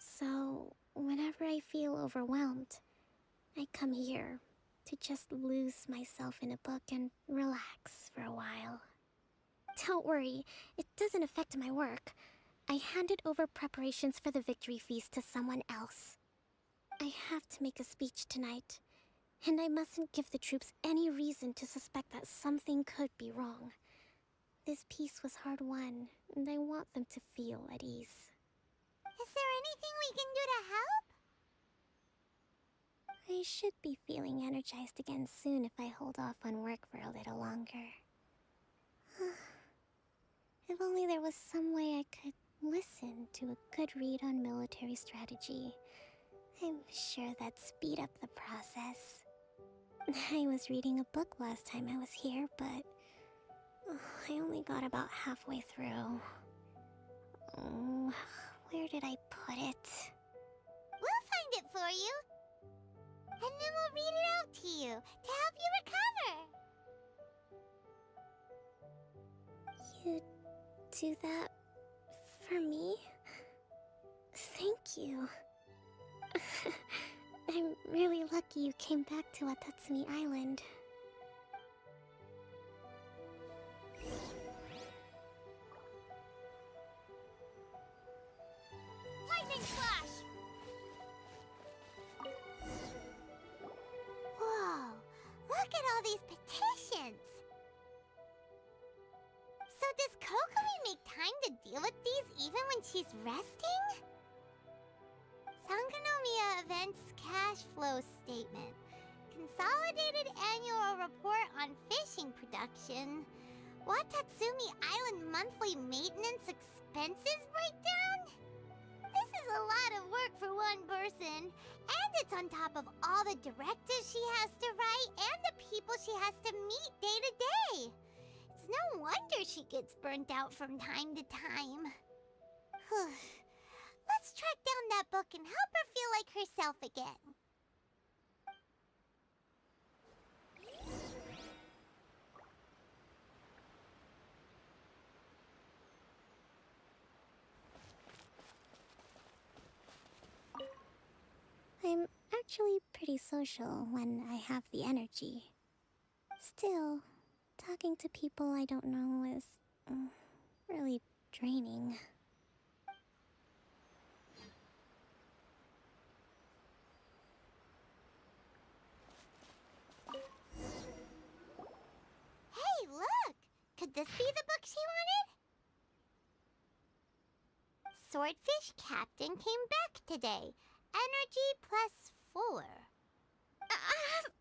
So, whenever I feel overwhelmed, I come here to just lose myself in a book and relax for a while. Don't worry, it doesn't affect my work. I handed over preparations for the victory feast to someone else. I have to make a speech tonight, and I mustn't give the troops any reason to suspect that something could be wrong. This peace was hard-won, and I want them to feel at ease. Is there anything we can do to help? I should be feeling energized again soon if I hold off on work for a little longer. If only there was some way I could listen to a good read on military strategy. I'm sure that'd speed up the process. I was reading a book last time I was here, but I only got about halfway through. Where did I put it? We'll find it for you. And then we'll read it out to you, to help you recover. You do that for me? Thank you. I'm really lucky you came back to Watatsumi Island. Lightning Slash! Whoa, look at all these petitions! So does Kokomi make time to deal with these even when she's resting? Sangonomiya Events Cash Flow Statement. Consolidated Annual Report on Fishing Production. Watatsumi Island Monthly Maintenance Expenses Breakdown? This is a lot of work for one person, and it's on top of all the directives she has to write and the people she has to meet day to day. It's no wonder she gets burnt out from time to time. Let's track down that book and help her feel like herself again. I'm actually pretty social when I have the energy. Still, talking to people I don't know is really draining. Hey, look! Could this be the book she wanted? Swordfish Captain came back today. Energy +4.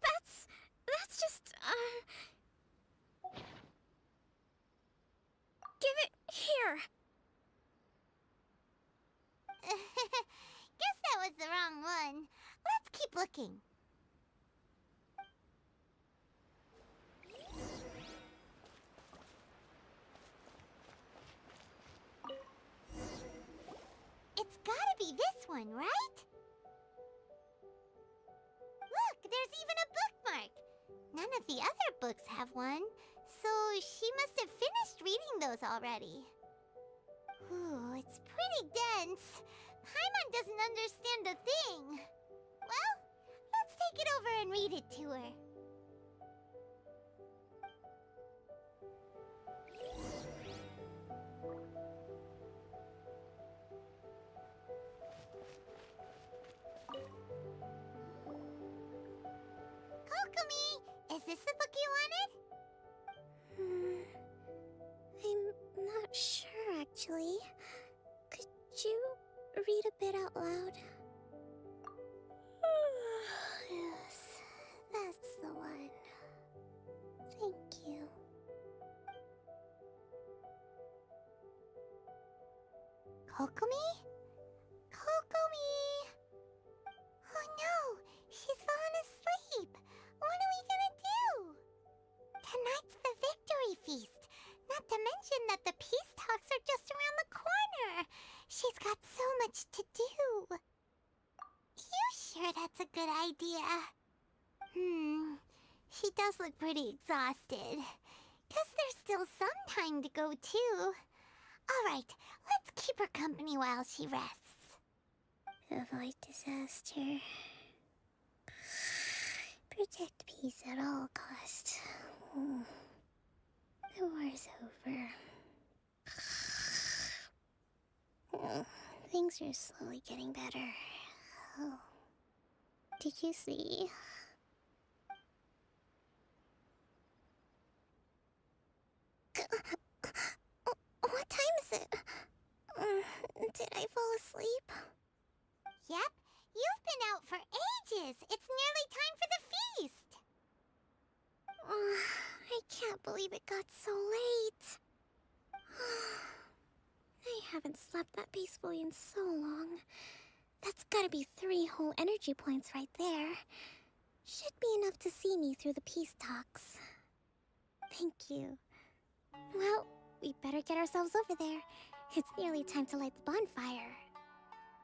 That's just, Give it here! Guess that was the wrong one. Let's keep looking. It's gotta be this one, right? Look, there's even a bookmark. None of the other books have one, so she must have finished reading those already. Ooh, it's pretty dense. Paimon doesn't understand a thing. Well, let's take it over and read it to her. Kokomi, is this the book you wanted? I'm not sure, actually. Could you read a bit out loud? Yes, that's the one. Thank you. Kokomi? Kokomi! Oh no, she's fallen asleep. What are we gonna do? Tonight's the victory feast. Not to mention that the peace talks are just around the corner. She's got so much to do. You sure that's a good idea? She does look pretty exhausted. Guess there's still some time to go, too. All right, let's keep her company while she rests. Avoid disaster. Protect peace at all costs. The war's over. Things are slowly getting better. Oh. Did you see? What time is it? Did I fall asleep? Yep, you've been out for ages. It's nearly time for the feast. I can't believe it got so late. I haven't slept that peacefully in so long. That's gotta be 3 whole energy points right there. Should be enough to see me through the peace talks. Thank you. Well, we better get ourselves over there. It's nearly time to light the bonfire.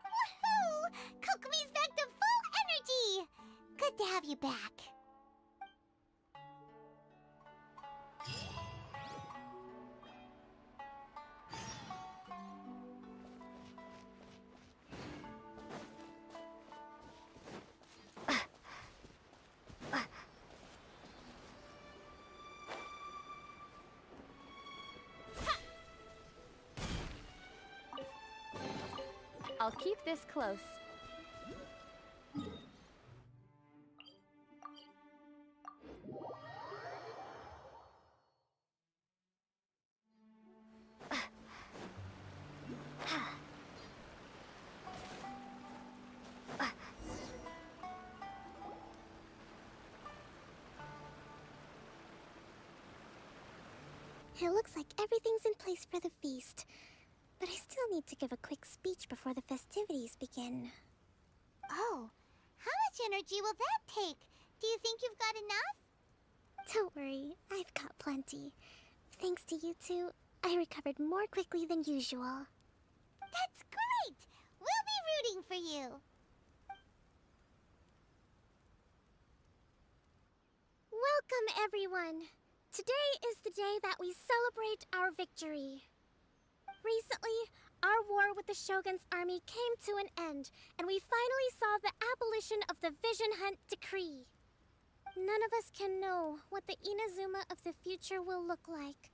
Woohoo! Kokomi's back to full energy! Good to have you back. I'll keep this close. It looks like everything's in place for the feast. But I still need to give a quick speech before the festivities begin. Oh, how much energy will that take? Do you think you've got enough? Don't worry, I've got plenty. Thanks to you two, I recovered more quickly than usual. That's great! We'll be rooting for you. Welcome, everyone! Today is the day that we celebrate our victory. Recently, our war with the Shogun's army came to an end, and we finally saw the abolition of the Vision Hunt Decree. None of us can know what the Inazuma of the future will look like.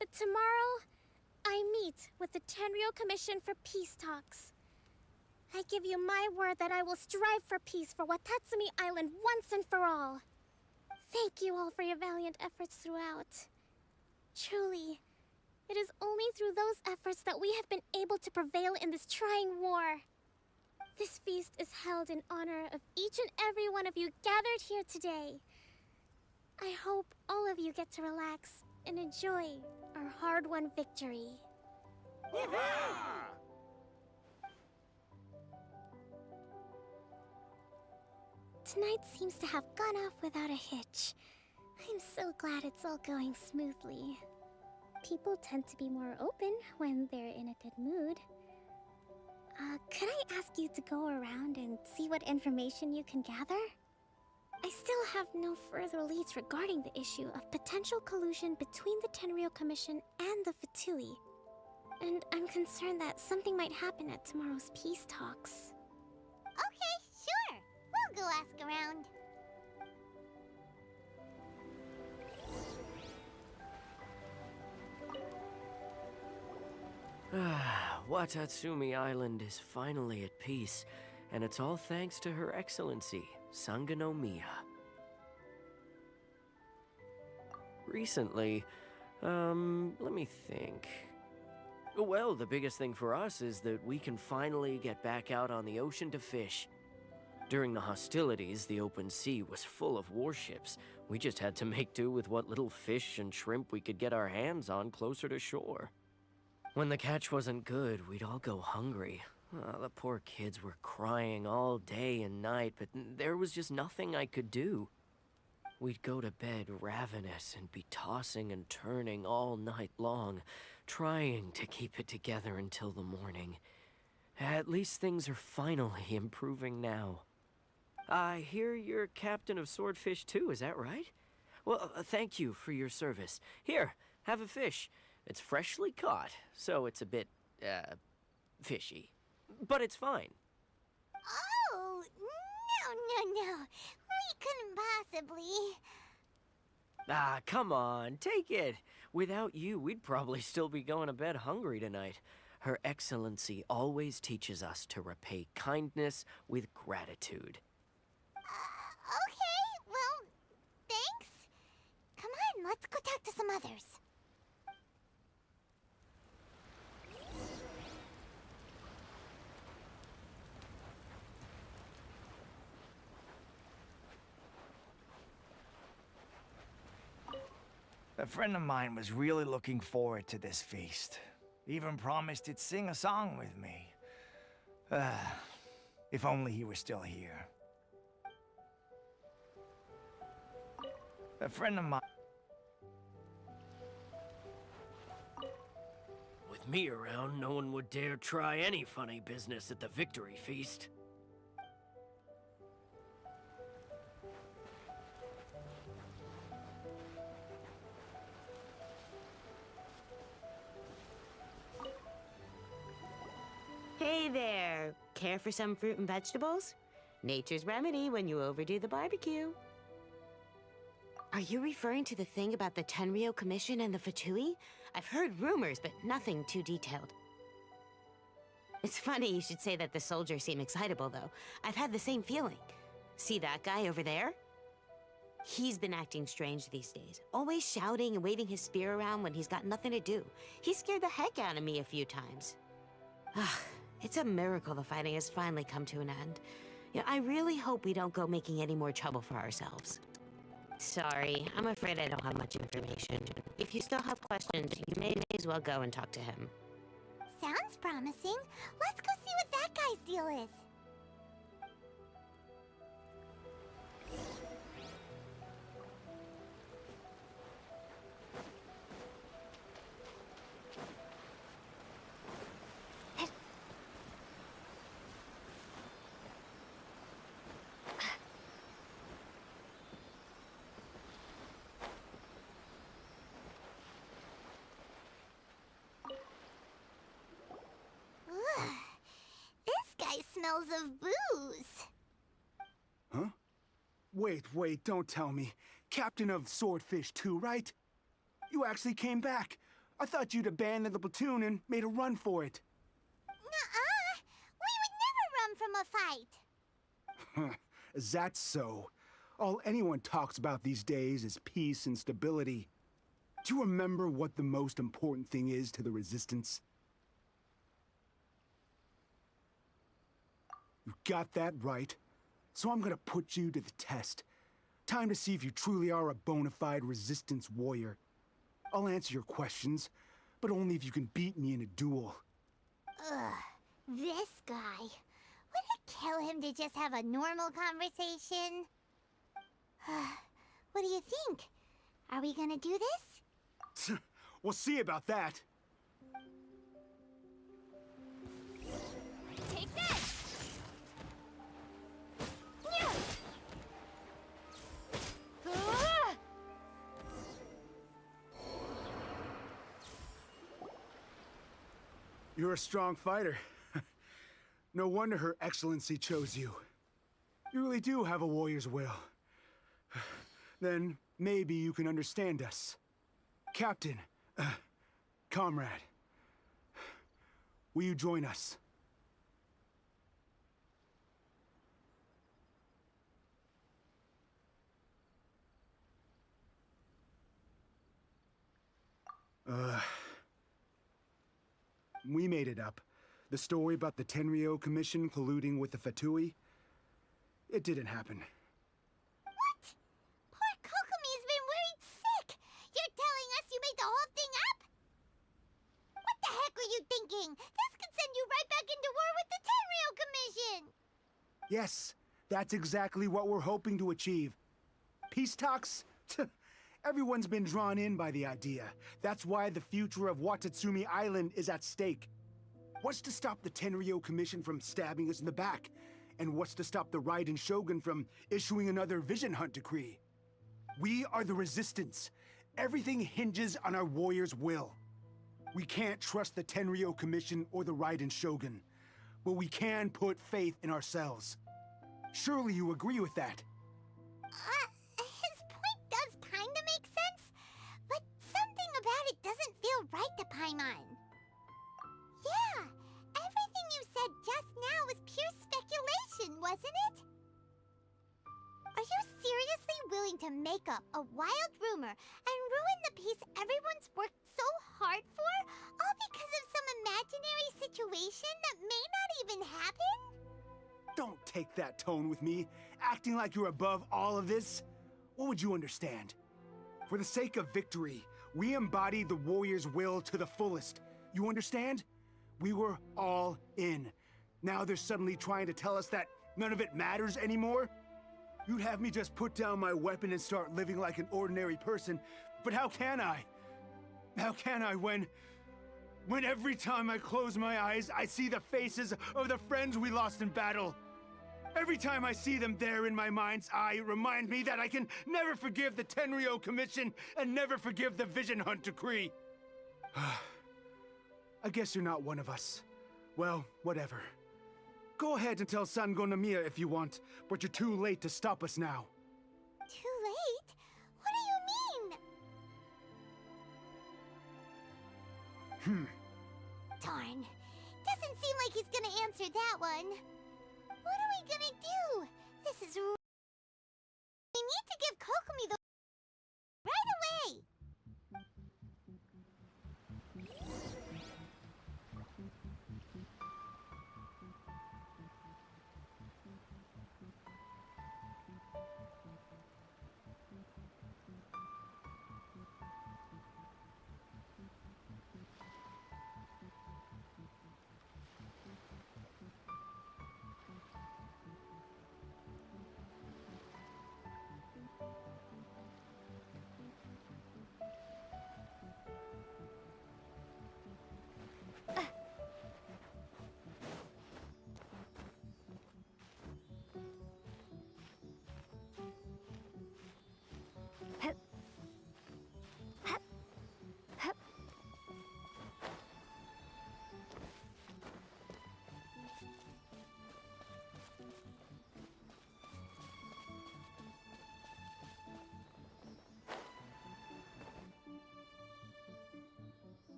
But tomorrow, I meet with the Tenryou Commission for peace talks. I give you my word that I will strive for peace for Watatsumi Island once and for all. Thank you all for your valiant efforts throughout. Truly, it is only through those efforts that we have been able to prevail in this trying war. This feast is held in honor of each and every one of you gathered here today. I hope all of you get to relax and enjoy our hard-won victory. Tonight seems to have gone off without a hitch. I'm so glad it's all going smoothly. People tend to be more open when they're in a good mood. Could I ask you to go around and see what information you can gather? I still have no further leads regarding the issue of potential collusion between the Tenryou Commission and the Fatui. And I'm concerned that something might happen at tomorrow's peace talks. Okay, sure. We'll go ask around. Watatsumi Island is finally at peace, and it's all thanks to Her Excellency, Sangonomiya. Recently, let me think. Well, the biggest thing for us is that we can finally get back out on the ocean to fish. During the hostilities, the open sea was full of warships. We just had to make do with what little fish and shrimp we could get our hands on closer to shore. When the catch wasn't good, we'd all go hungry. The poor kids were crying all day and night, but there was just nothing I could do. We'd go to bed ravenous and be tossing and turning all night long, trying to keep it together until the morning. At least things are finally improving now. I hear you're captain of Swordfish too, is that right? Well, thank you for your service. Here, have a fish. It's freshly caught, so it's a bit, fishy. But it's fine. Oh, no. We couldn't possibly. Ah, come on, take it. Without you, we'd probably still be going to bed hungry tonight. Her Excellency always teaches us to repay kindness with gratitude. Okay, well, thanks. Come on, let's go talk to some others. A friend of mine was really looking forward to this feast. Even promised he'd sing a song with me. If only he were still here. A friend of mine... With me around, no one would dare try any funny business at the victory feast. Hey there! Care for some fruit and vegetables? Nature's remedy when you overdo the barbecue. Are you referring to the thing about the Tenryou Commission and the Fatui? I've heard rumors, but nothing too detailed. It's funny you should say that the soldiers seem excitable, though. I've had the same feeling. See that guy over there? He's been acting strange these days, always shouting and waving his spear around when he's got nothing to do. He scared the heck out of me a few times. It's a miracle the fighting has finally come to an end. Yeah, I really hope we don't go making any more trouble for ourselves. Sorry, I'm afraid I don't have much information. If you still have questions, you may as well go and talk to him. Sounds promising. Let's go see what that guy's deal is. Smells of booze. Huh? Wait, don't tell me. Captain of Swordfish 2, right? You actually came back. I thought you'd abandoned the platoon and made a run for it. Nuh-uh. We would never run from a fight. Is that so? All anyone talks about these days is peace and stability. Do you remember what the most important thing is to the Resistance? You got that right. So I'm gonna put you to the test. Time to see if you truly are a bona fide Resistance warrior. I'll answer your questions, but only if you can beat me in a duel. Ugh, this guy. Would it kill him to just have a normal conversation? What do you think? Are we gonna do this? We'll see about that. Take this! You're a strong fighter. No wonder Her Excellency chose you. You really do have a warrior's will. Then maybe you can understand us. Captain, comrade, will you join us? We made it up. The story about the Tenryo Commission colluding with the Fatui, it didn't happen. What? Poor Kokomi's been worried sick. You're telling us you made the whole thing up? What the heck were you thinking? This could send you right back into war with the Tenryo Commission. Yes, that's exactly what we're hoping to achieve. Peace talks? Everyone's been drawn in by the idea. That's why the future of Watatsumi Island is at stake. What's to stop the Tenryo Commission from stabbing us in the back? And what's to stop the Raiden Shogun from issuing another Vision Hunt decree? We are the Resistance. Everything hinges on our warrior's will. We can't trust the Tenryo Commission or the Raiden Shogun, but we can put faith in ourselves. Surely you agree with that? His point does kinda make sense, but something about it doesn't feel right to Paimon. Yeah, everything you said just now was pure speculation, wasn't it? Are you seriously willing to make up a wild rumor and ruin the peace everyone's worked so hard for, all because of some imaginary situation that may not even happen? Don't take that tone with me, acting like you're above all of this. What would you understand? For the sake of victory, we embodied the warrior's will to the fullest. You understand? We were all in. Now they're suddenly trying to tell us that none of it matters anymore? You'd have me just put down my weapon and start living like an ordinary person, but how can I? How can I when every time I close my eyes, I see the faces of the friends we lost in battle? Every time I see them there in my mind's eye, it reminds me that I can never forgive the Tenryo Commission and never forgive the Vision Hunt decree. I guess you're not one of us. Well, whatever. Go ahead and tell Sango Namiya if you want, but you're too late to stop us now. Too late? What do you mean? Darn. This Doesn't seem like he's gonna answer that one. What are we gonna do? This is we need to give Kokomi the right away.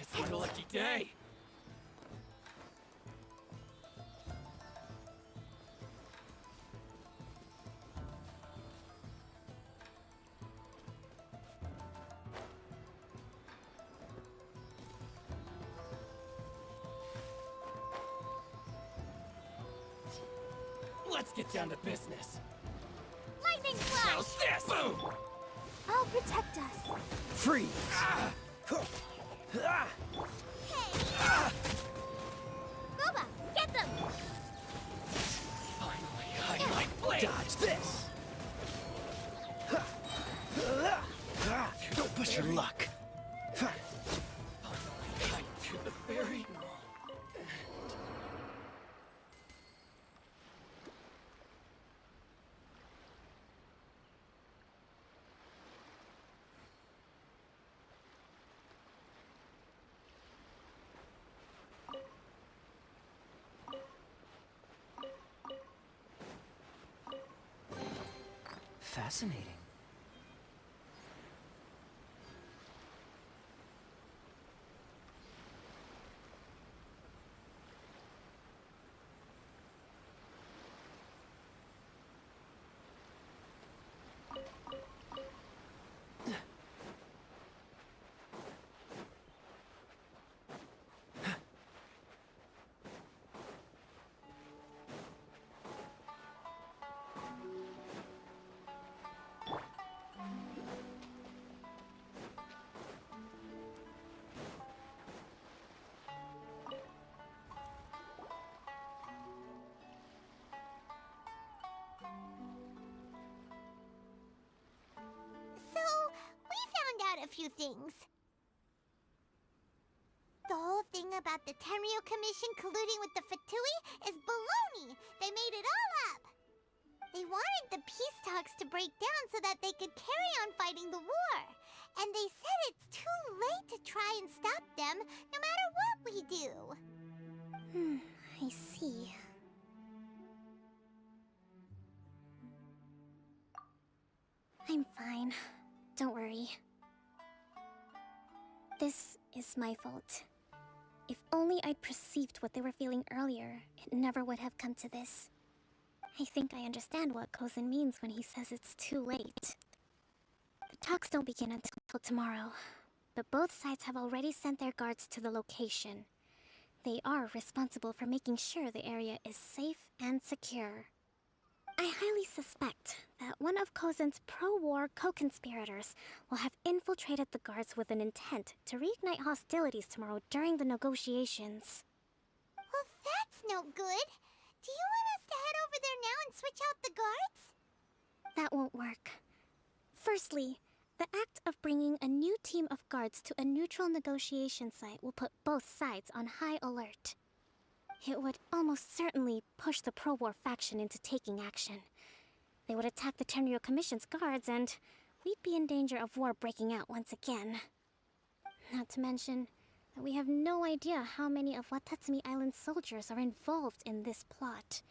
It's my lucky day. Let's get down to business. Lightning slash! How's this? Boom! I'll protect us. Freeze! Boba, get them! Finally, highlight blade! Dodge this! Don't push your luck. Right to the very... Fascinating. So, we found out a few things. The whole thing about the Tenryo Commission colluding with the Fatui is baloney. They made it all up. They wanted the peace talks to break down so that they could carry on fighting the war. And they said it's too late to try and stop them, no matter what we do. I see. I'm fine. Don't worry. This is my fault. If only I'd perceived what they were feeling earlier, it never would have come to this. I think I understand what Kozin means when he says it's too late. The talks don't begin until tomorrow, but both sides have already sent their guards to the location. They are responsible for making sure the area is safe and secure. I highly suspect that one of Kozin's pro-war co-conspirators will have infiltrated the guards with an intent to reignite hostilities tomorrow during the negotiations. Well, that's no good. Do you want us to head over there now and switch out the guards? That won't work. Firstly, The act of bringing a new team of guards to a neutral negotiation site will put both sides on high alert. It would almost certainly push the pro-war faction into taking action. They would attack the Tenryou Commission's guards, and we'd be in danger of war breaking out once again. Not to mention that we have no idea how many of Watatsumi Island's soldiers are involved in this plot.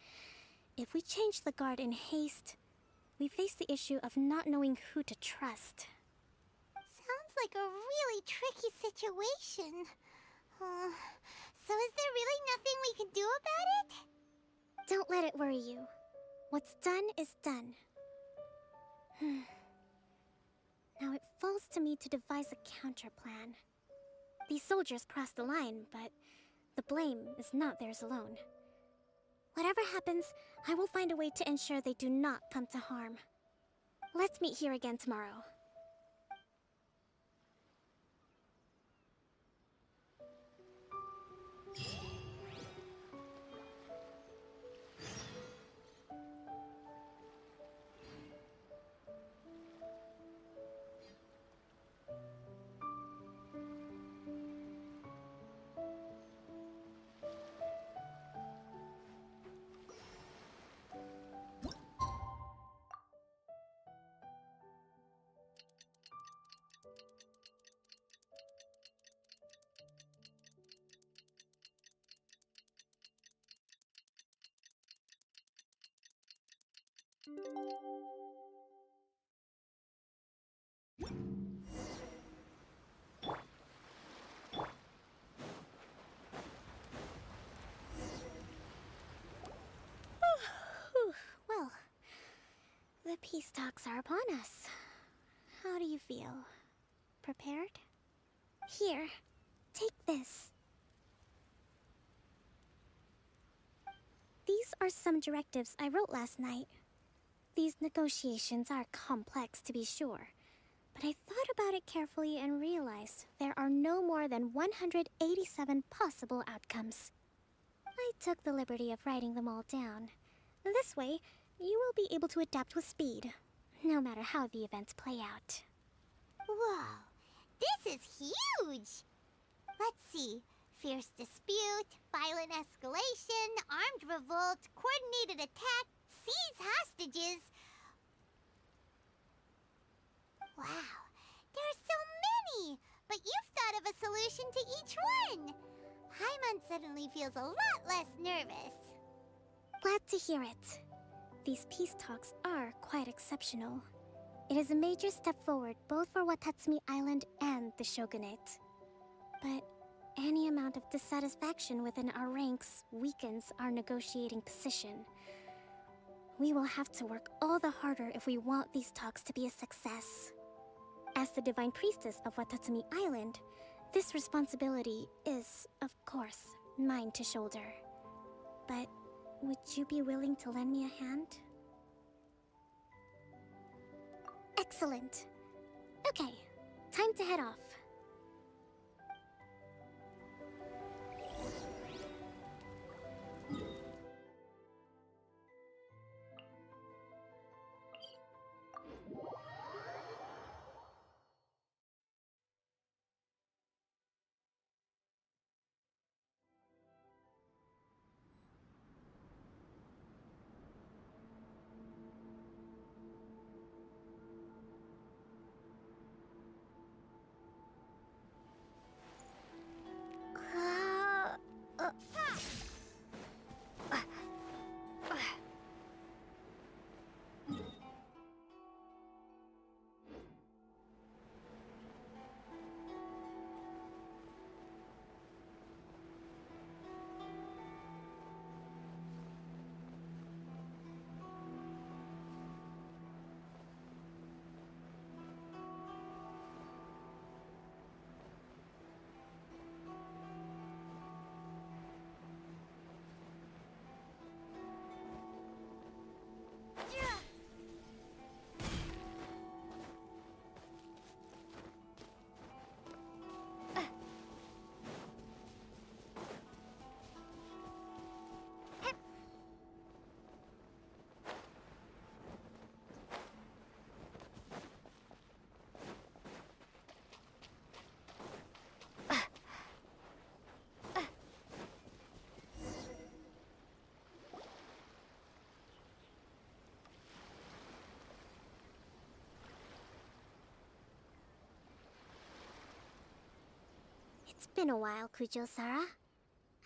If we change the guard in haste, we face the issue of not knowing who to trust. Sounds like a really tricky situation. So is there really nothing we can do about it? Don't let it worry you. What's done is done. Now it falls to me to devise a counterplan. These soldiers crossed the line, but the blame is not theirs alone. Whatever happens, I will find a way to ensure they do not come to harm. Let's meet here again tomorrow. Well, the peace talks are upon us. How do you feel? Prepared? Here, take this. These are some directives I wrote last night. These negotiations are complex, to be sure, but I thought about it carefully and realized there are no more than 187 possible outcomes. I took the liberty of writing them all down. This way, you will be able to adapt with speed, no matter how the events play out. Whoa, this is huge! Let's see. Fierce dispute, violent escalation, armed revolt, coordinated attack, seize hostages. Wow, there are so many! But you've thought of a solution to each one! Paimon suddenly feels a lot less nervous. Glad to hear it. These peace talks are quite exceptional. It is a major step forward both for Watatsumi Island and the Shogunate. But any amount of dissatisfaction within our ranks weakens our negotiating position. We will have to work all the harder if we want these talks to be a success. As the Divine Priestess of Watatsumi Island, this responsibility is, of course, mine to shoulder. But would you be willing to lend me a hand? Excellent. Okay, time to head off. It's been a while, Kujo-Sara.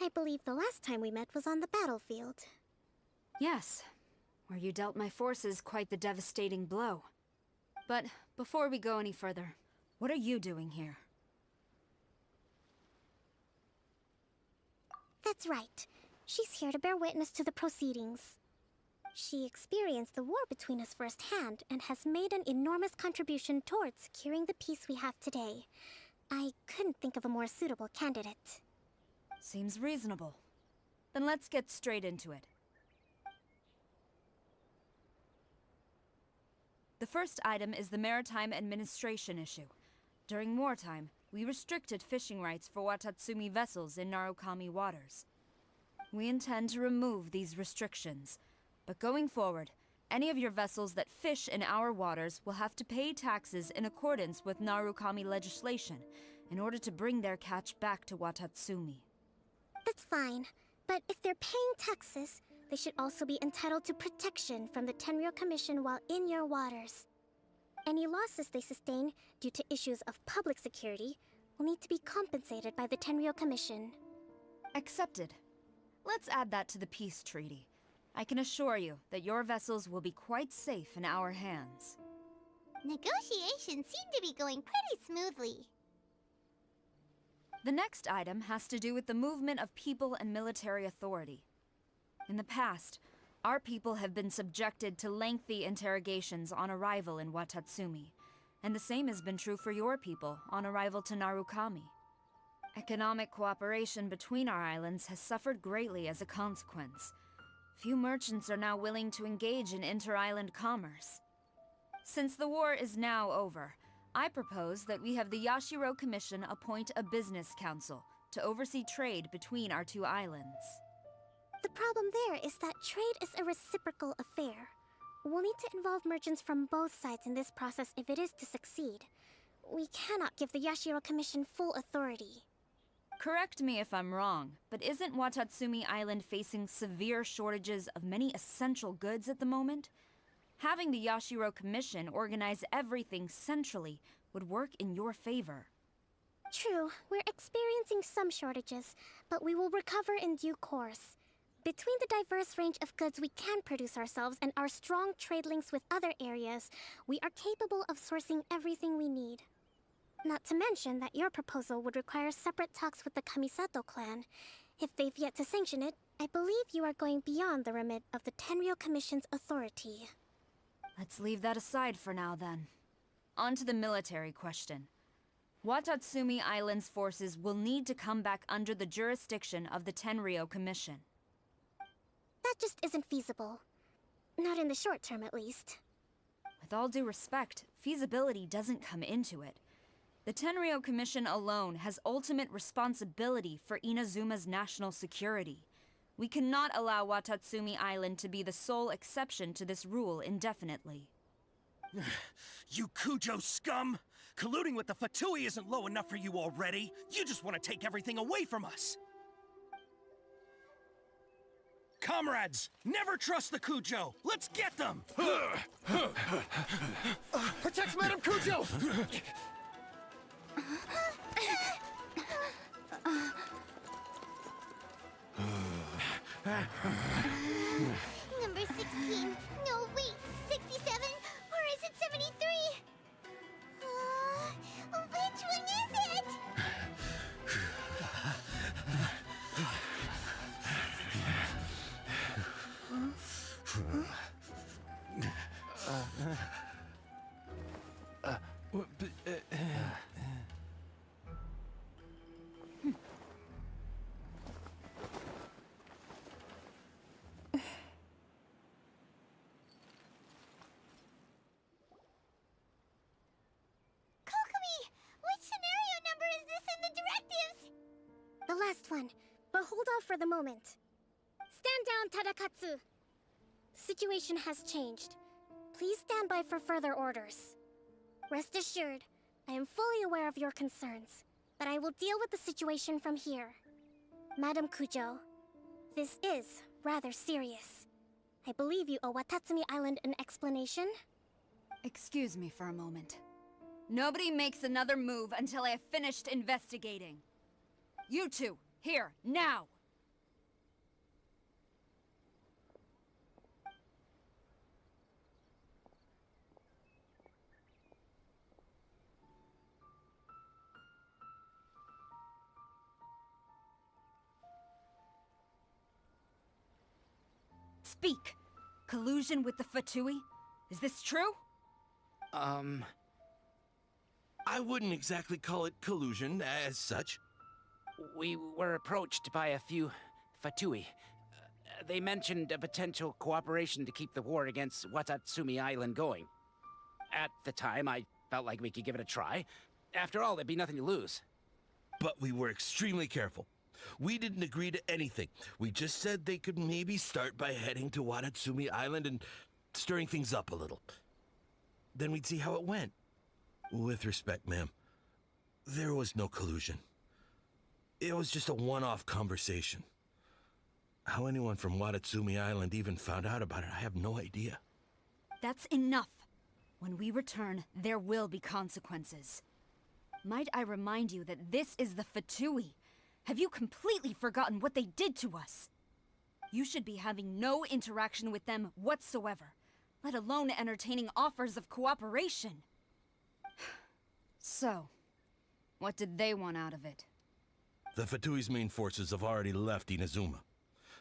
I believe the last time we met was on the battlefield. Yes, where you dealt my forces quite the devastating blow. But before we go any further, what are you doing here? That's right. She's here to bear witness to the proceedings. She experienced the war between us firsthand and has made an enormous contribution towards securing the peace we have today. I couldn't think of a more suitable candidate. Seems reasonable. Then let's get straight into it. The first item is the maritime administration issue. During wartime, we restricted fishing rights for Watatsumi vessels in Narukami waters. We intend to remove these restrictions, but going forward, any of your vessels that fish in our waters will have to pay taxes in accordance with Narukami legislation in order to bring their catch back to Watatsumi. That's fine, but if they're paying taxes, they should also be entitled to protection from the Tenryou Commission while in your waters. Any losses they sustain due to issues of public security will need to be compensated by the Tenryou Commission. Accepted. Let's add that to the peace treaty. I can assure you that your vessels will be quite safe in our hands. Negotiations seem to be going pretty smoothly. The next item has to do with the movement of people and military authority. In the past, our people have been subjected to lengthy interrogations on arrival in Watatsumi, and the same has been true for your people on arrival to Narukami. Economic cooperation between our islands has suffered greatly as a consequence. Few merchants are now willing to engage in inter-island commerce. Since the war is now over, I propose that we have the Yashiro Commission appoint a business council to oversee trade between our two islands. The problem there is that trade is a reciprocal affair. We'll need to involve merchants from both sides in this process if it is to succeed. We cannot give the Yashiro Commission full authority. Correct me if I'm wrong, but isn't Watatsumi Island facing severe shortages of many essential goods at the moment? Having the Yashiro Commission organize everything centrally would work in your favor. True, we're experiencing some shortages, but we will recover in due course. Between the diverse range of goods we can produce ourselves and our strong trade links with other areas, we are capable of sourcing everything we need. Not to mention that your proposal would require separate talks with the Kamisato clan. If they've yet to sanction it, I believe you are going beyond the remit of the Tenryou Commission's authority. Let's leave that aside for now, then. On to the military question. Watatsumi Island's forces will need to come back under the jurisdiction of the Tenryou Commission. That just isn't feasible. Not in the short term, at least. With all due respect, feasibility doesn't come into it. The Tenryou Commission alone has ultimate responsibility for Inazuma's national security. We cannot allow Watatsumi Island to be the sole exception to this rule indefinitely. You Kujo scum! Colluding with the Fatui isn't low enough for you already. You just want to take everything away from us. Comrades, never trust the Kujo. Let's get them! Protect Madame Kujo! Number 16. No, wait. 67? Or is it 73? Which one is it? The last one, but hold off for the moment. Stand down, Tadakatsu! Situation has changed. Please stand by for further orders. Rest assured, I am fully aware of your concerns, but I will deal with the situation from here. Madam Kujo, this is rather serious. I believe you owe Watatsumi Island an explanation? Excuse me for a moment. Nobody makes another move until I have finished investigating. You two, here, now! Speak! Collusion with the Fatui? Is this true? I wouldn't exactly call it collusion as such. We were approached by a few Fatui. They mentioned a potential cooperation to keep the war against Watatsumi Island going. At the time, I felt like we could give it a try. After all, there'd be nothing to lose. But we were extremely careful. We didn't agree to anything. We just said they could maybe start by heading to Watatsumi Island and stirring things up a little. Then we'd see how it went. With respect, ma'am, there was no collusion. It was just a one-off conversation. How anyone from Watatsumi Island even found out about it, I have no idea. That's enough. When we return, there will be consequences. Might I remind you that this is the Fatui? Have you completely forgotten what they did to us? You should be having no interaction with them whatsoever, let alone entertaining offers of cooperation. So, what did they want out of it? The Fatui's main forces have already left Inazuma.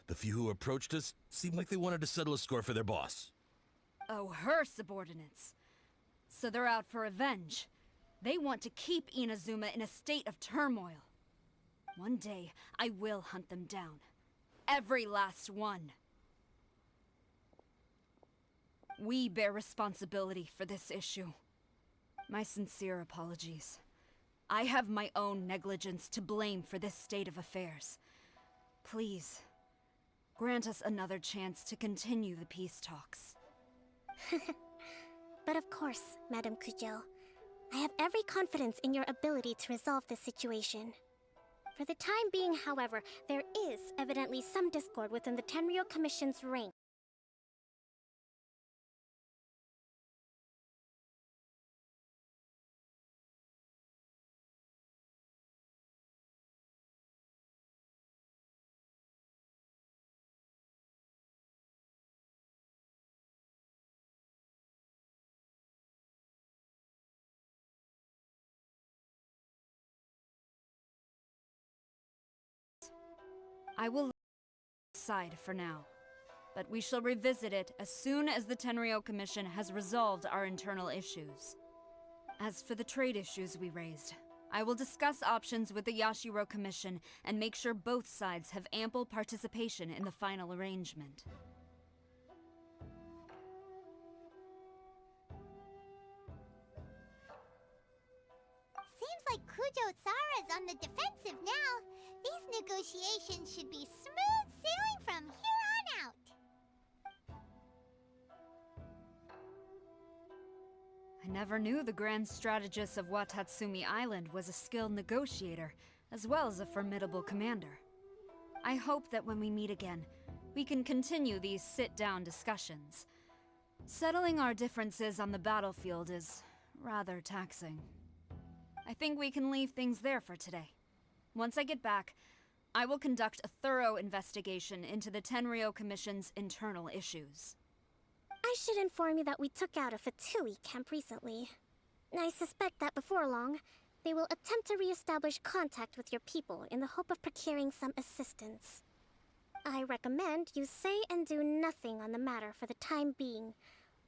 The few who approached us seemed like they wanted to settle a score for their boss. Oh, her subordinates. So they're out for revenge. They want to keep Inazuma in a state of turmoil. One day, I will hunt them down. Every last one. We bear responsibility for this issue. My sincere apologies. I have my own negligence to blame for this state of affairs. Please, grant us another chance to continue the peace talks. But of course, Madame Kujo. I have every confidence in your ability to resolve this situation. For the time being, however, there is evidently some discord within the Tenryo Commission's ranks. I will aside for now, but we shall revisit it as soon as the Tenryo Commission has resolved our internal issues. As for the trade issues we raised, I will discuss options with the Yashiro Commission and make sure both sides have ample participation in the final arrangement. Seems like Kujo-sara's on the defensive now. These negotiations should be smooth sailing from here on out. I never knew the grand strategist of Watatsumi Island was a skilled negotiator, as well as a formidable commander. I hope that when we meet again, we can continue these sit-down discussions. Settling our differences on the battlefield is rather taxing. I think we can leave things there for today. Once I get back, I will conduct a thorough investigation into the Tenryo Commission's internal issues. I should inform you that we took out a Fatui camp recently. I suspect that before long, they will attempt to re-establish contact with your people in the hope of procuring some assistance. I recommend you say and do nothing on the matter for the time being,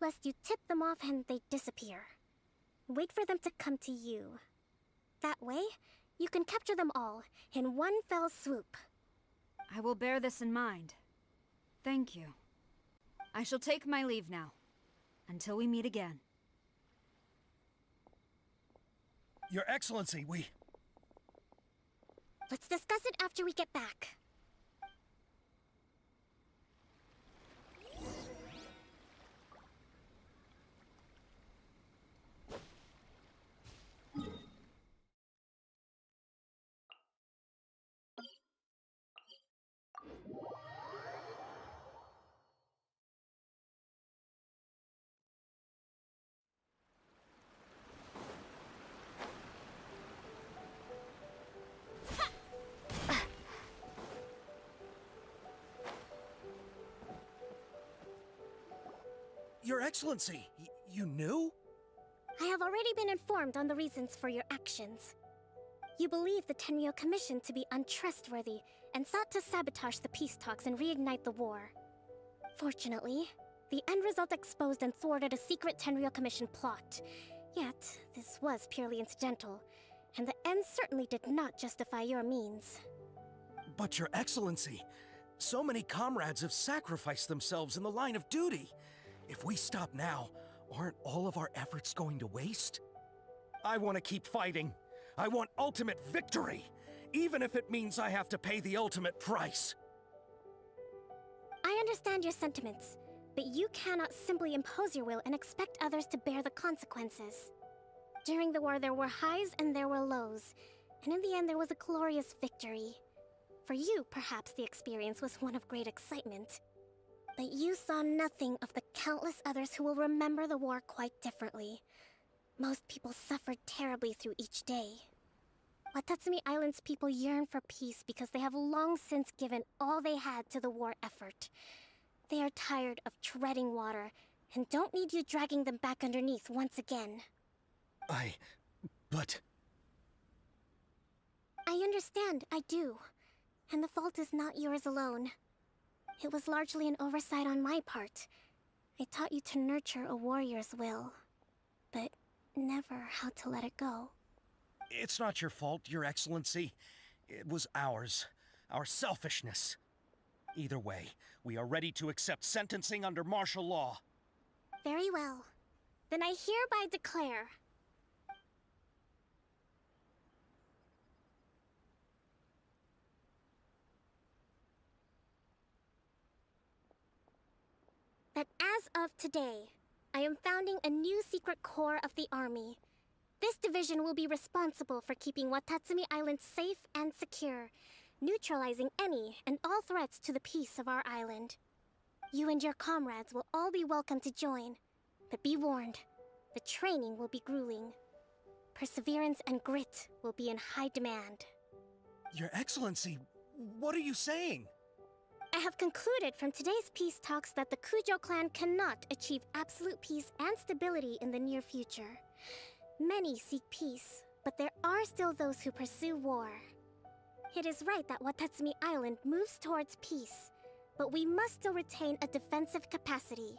lest you tip them off and they disappear. Wait for them to come to you. That way, you can capture them all in one fell swoop. I will bear this in mind. Thank you. I shall take my leave now. Until we meet again. Your Excellency, we... Let's discuss it after we get back. Your Excellency, you knew? I have already been informed on the reasons for your actions. You believe the Tenryou Commission to be untrustworthy and sought to sabotage the peace talks and reignite the war. Fortunately, the end result exposed and thwarted a secret Tenryou Commission plot. Yet, this was purely incidental, and the end certainly did not justify your means. But Your Excellency, so many comrades have sacrificed themselves in the line of duty. If we stop now, aren't all of our efforts going to waste? I want to keep fighting. I want ultimate victory, even if it means I have to pay the ultimate price. I understand your sentiments, but you cannot simply impose your will and expect others to bear the consequences. During the war, there were highs and there were lows, and in the end, there was a glorious victory. For you, perhaps the experience was one of great excitement. But you saw nothing of the countless others who will remember the war quite differently. Most people suffered terribly through each day. Watatsumi Island's people yearn for peace because they have long since given all they had to the war effort. They are tired of treading water and don't need you dragging them back underneath once again. But... I understand, I do. And the fault is not yours alone. It was largely an oversight on my part. I taught you to nurture a warrior's will, but never how to let it go. It's not your fault, Your Excellency. It was ours. Our selfishness. Either way, we are ready to accept sentencing under martial law. Very well. Then I hereby declare... that as of today, I am founding a new secret corps of the army. This division will be responsible for keeping Watatsumi Island safe and secure, neutralizing any and all threats to the peace of our island. You and your comrades will all be welcome to join, but be warned, the training will be grueling. Perseverance and grit will be in high demand. Your Excellency, what are you saying? I have concluded from today's peace talks that the Kujo clan cannot achieve absolute peace and stability in the near future. Many seek peace, but there are still those who pursue war. It is right that Watatsumi Island moves towards peace, but we must still retain a defensive capacity.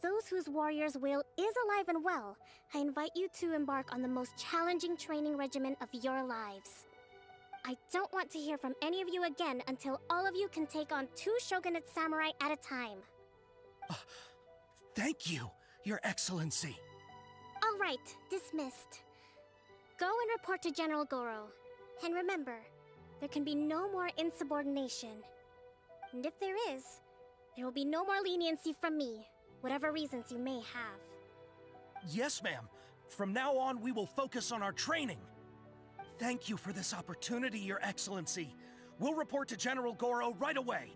Those whose warrior's will is alive and well, I invite you to embark on the most challenging training regimen of your lives. I don't want to hear from any of you again until all of you can take on 2 shogunate samurai at a time. Thank you, Your Excellency. All right, dismissed. Go and report to General Goro. And remember, there can be no more insubordination. And if there is, there will be no more leniency from me, whatever reasons you may have. Yes, ma'am. From now on, we will focus on our training. Thank you for this opportunity, Your Excellency. We'll report to General Goro right away.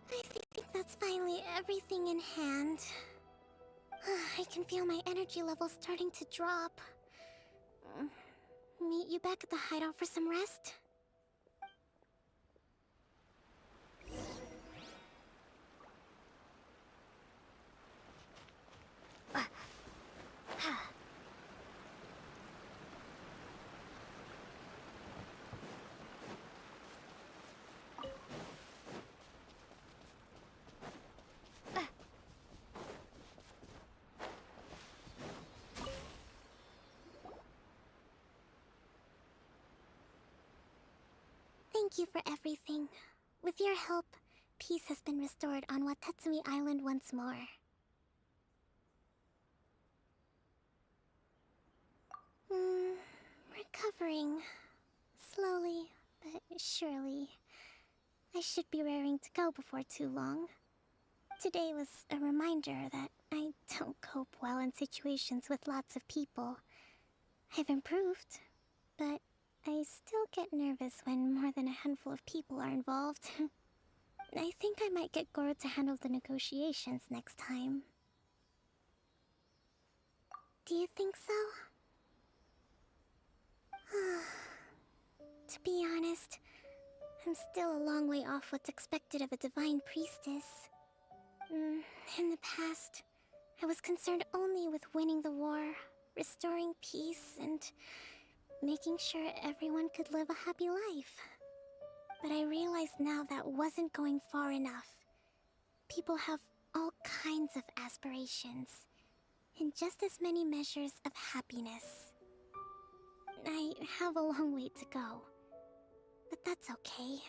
I think that's finally everything in hand. I can feel my energy levels starting to drop. Meet you back at the hideout for some rest? Thank you for everything. With your help, peace has been restored on Watatsumi Island once more. Recovering. Slowly, but surely. I should be raring to go before too long. Today was a reminder that I don't cope well in situations with lots of people. I've improved, but I still get nervous when more than a handful of people are involved. I think I might get Goro to handle the negotiations next time. Do you think so? To be honest, I'm still a long way off what's expected of a divine priestess. In the past, I was concerned only with winning the war, restoring peace, and making sure everyone could live a happy life. But I realize now that wasn't going far enough. People have all kinds of aspirations, and just as many measures of happiness. I have a long way to go, but that's okay.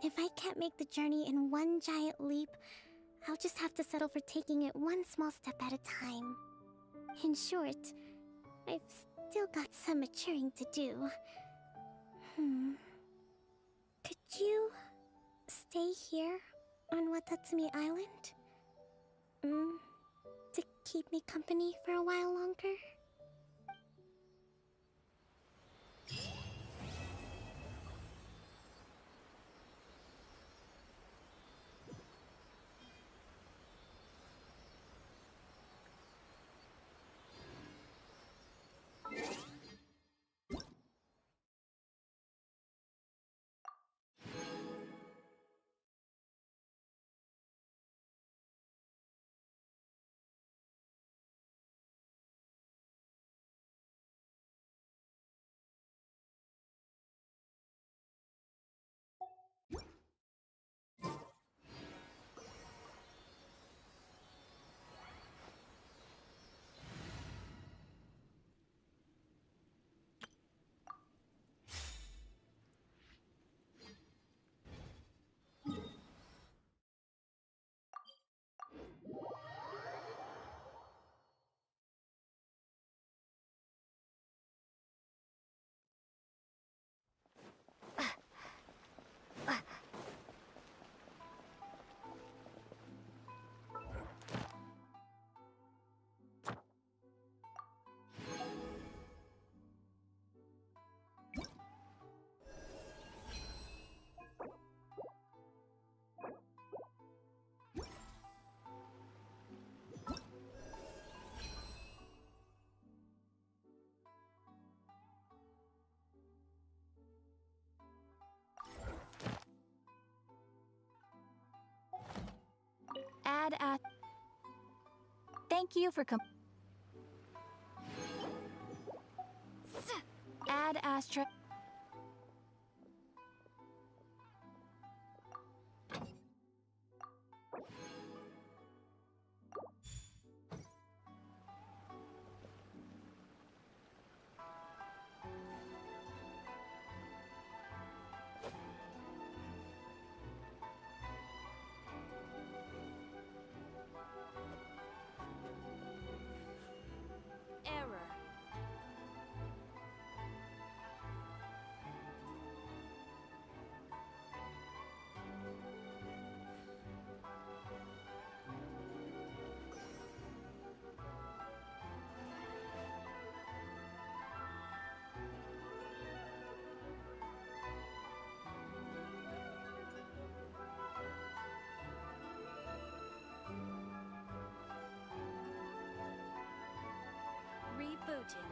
If I can't make the journey in one giant leap, I'll just have to settle for taking it one small step at a time. In short, I've still got some maturing to do. Could you stay here on Watatsumi Island? To keep me company for a while longer? Thank you for Ad Astra. Rebooting.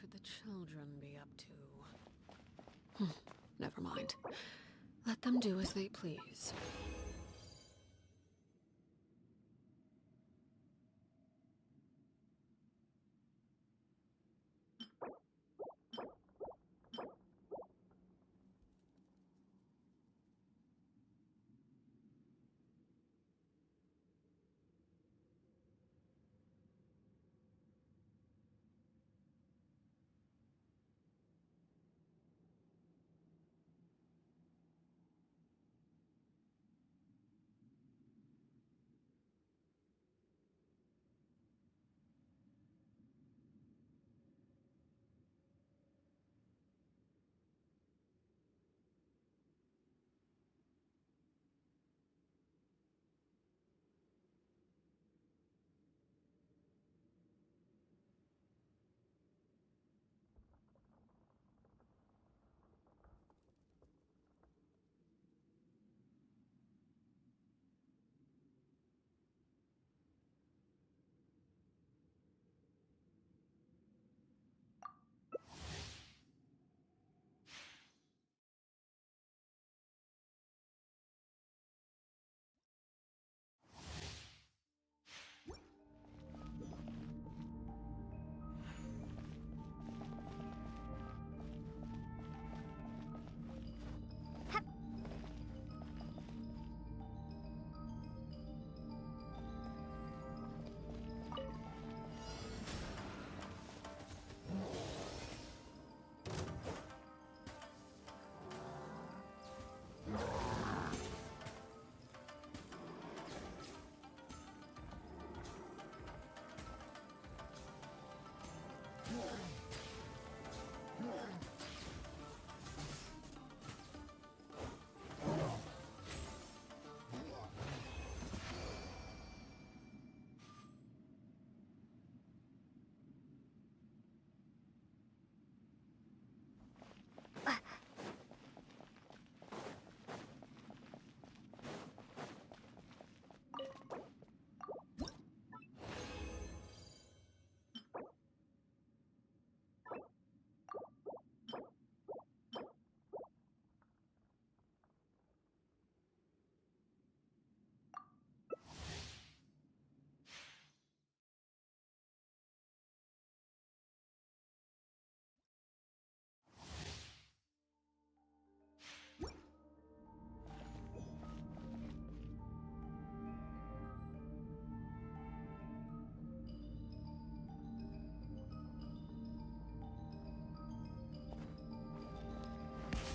could the children be up to? Never mind. Let them do as they please.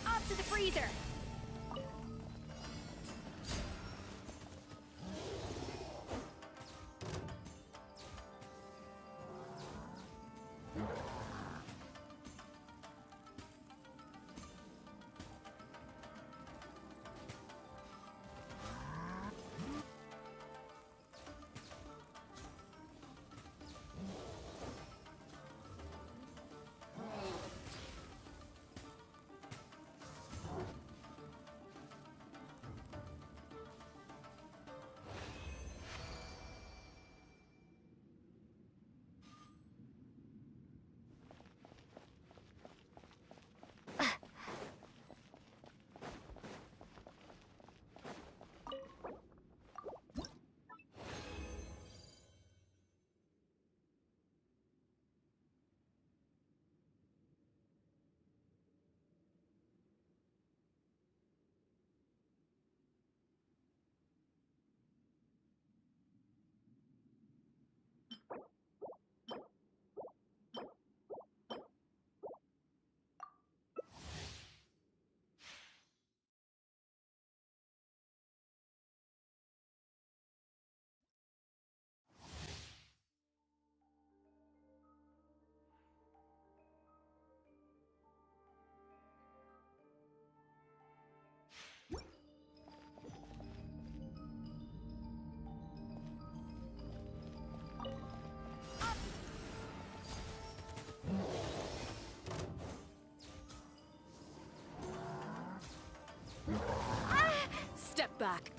Off to the freezer! Step back.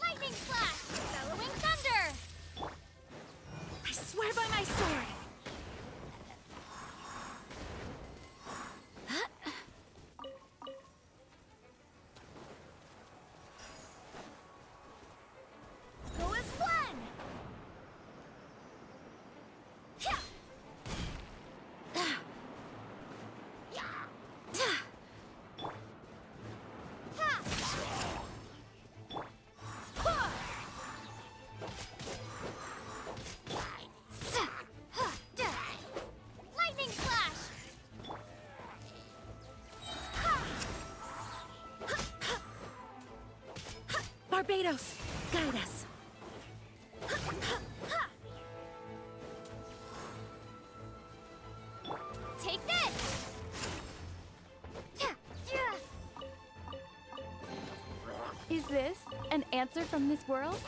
Lightning slash! Bellowing thunder! I swear by my sword! Go as one! Lightning slash! Barbados, guide us. Take this! Is this an answer from this world?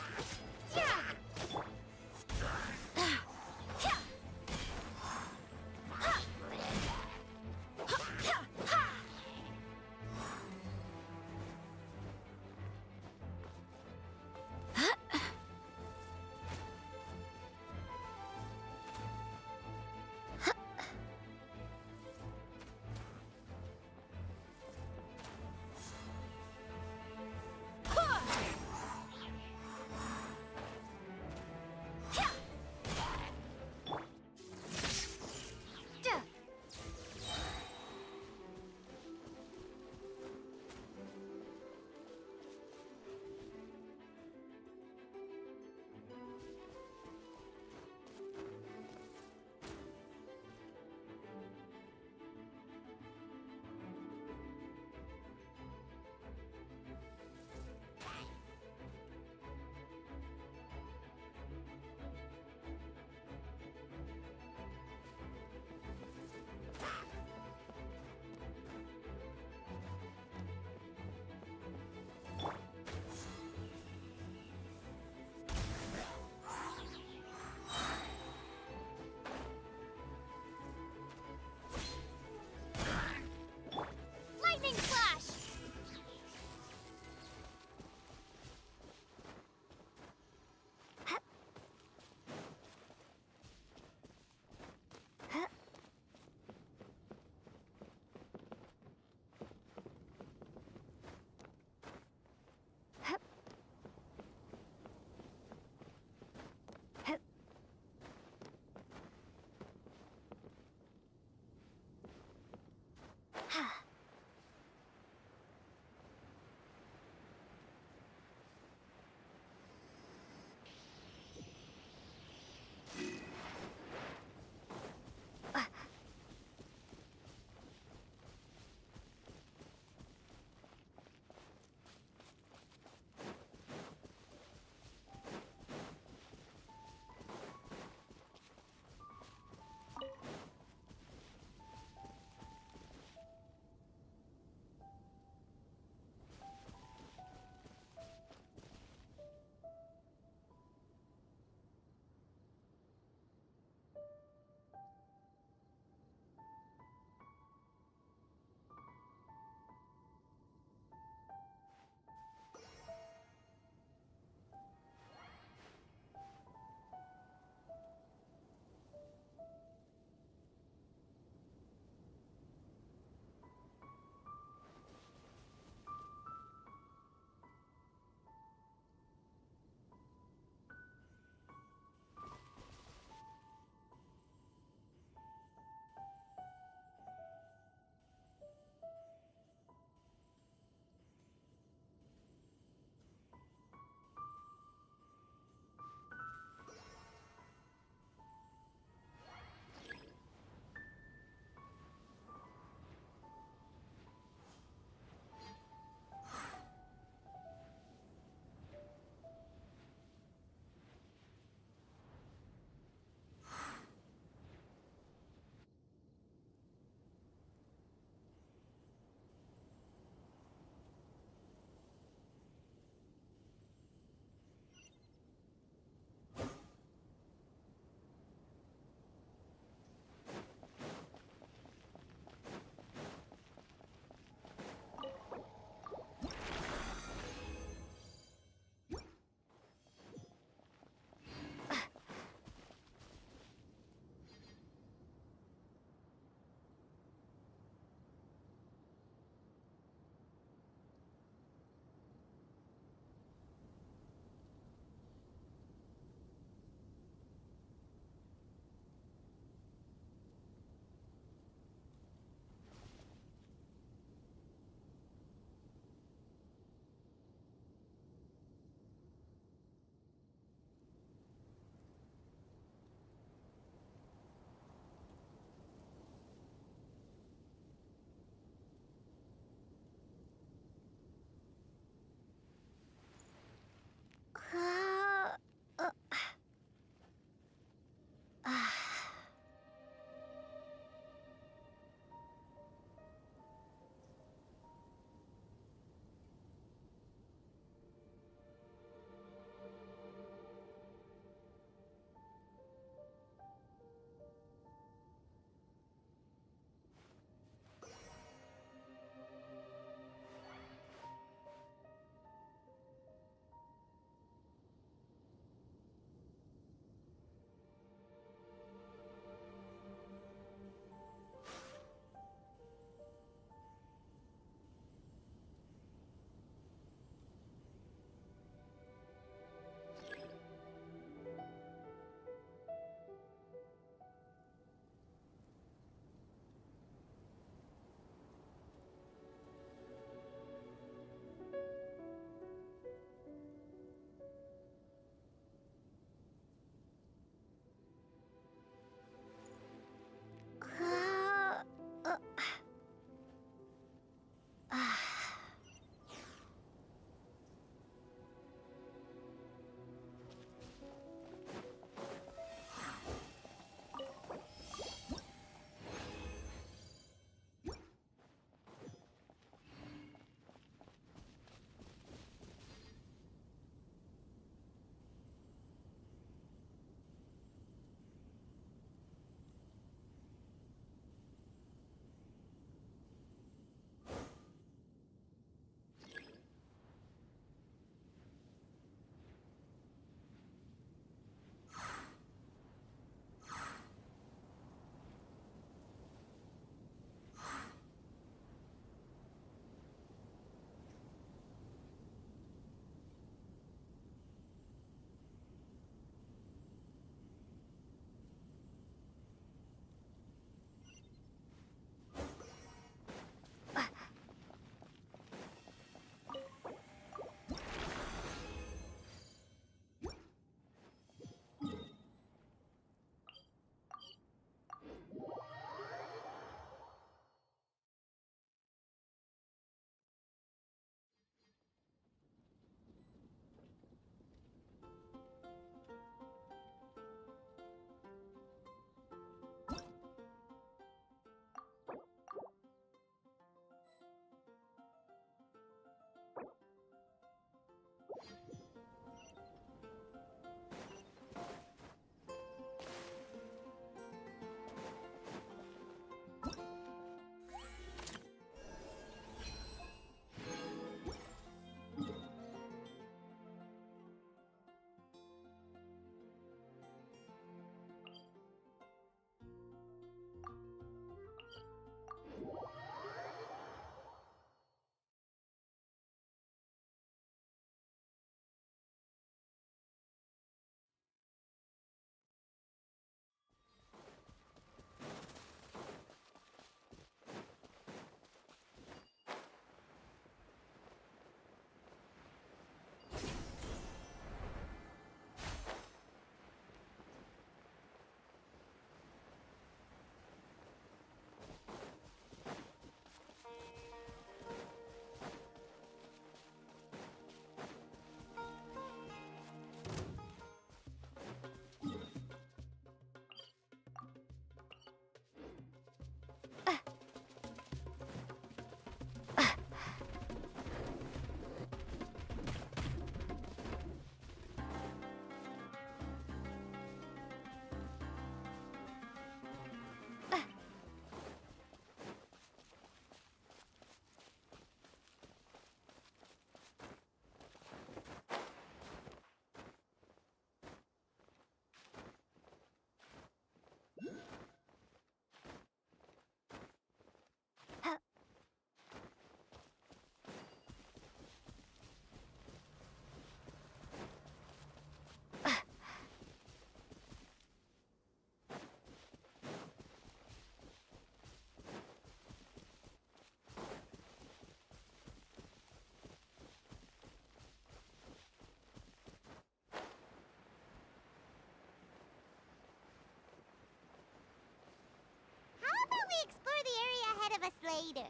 later.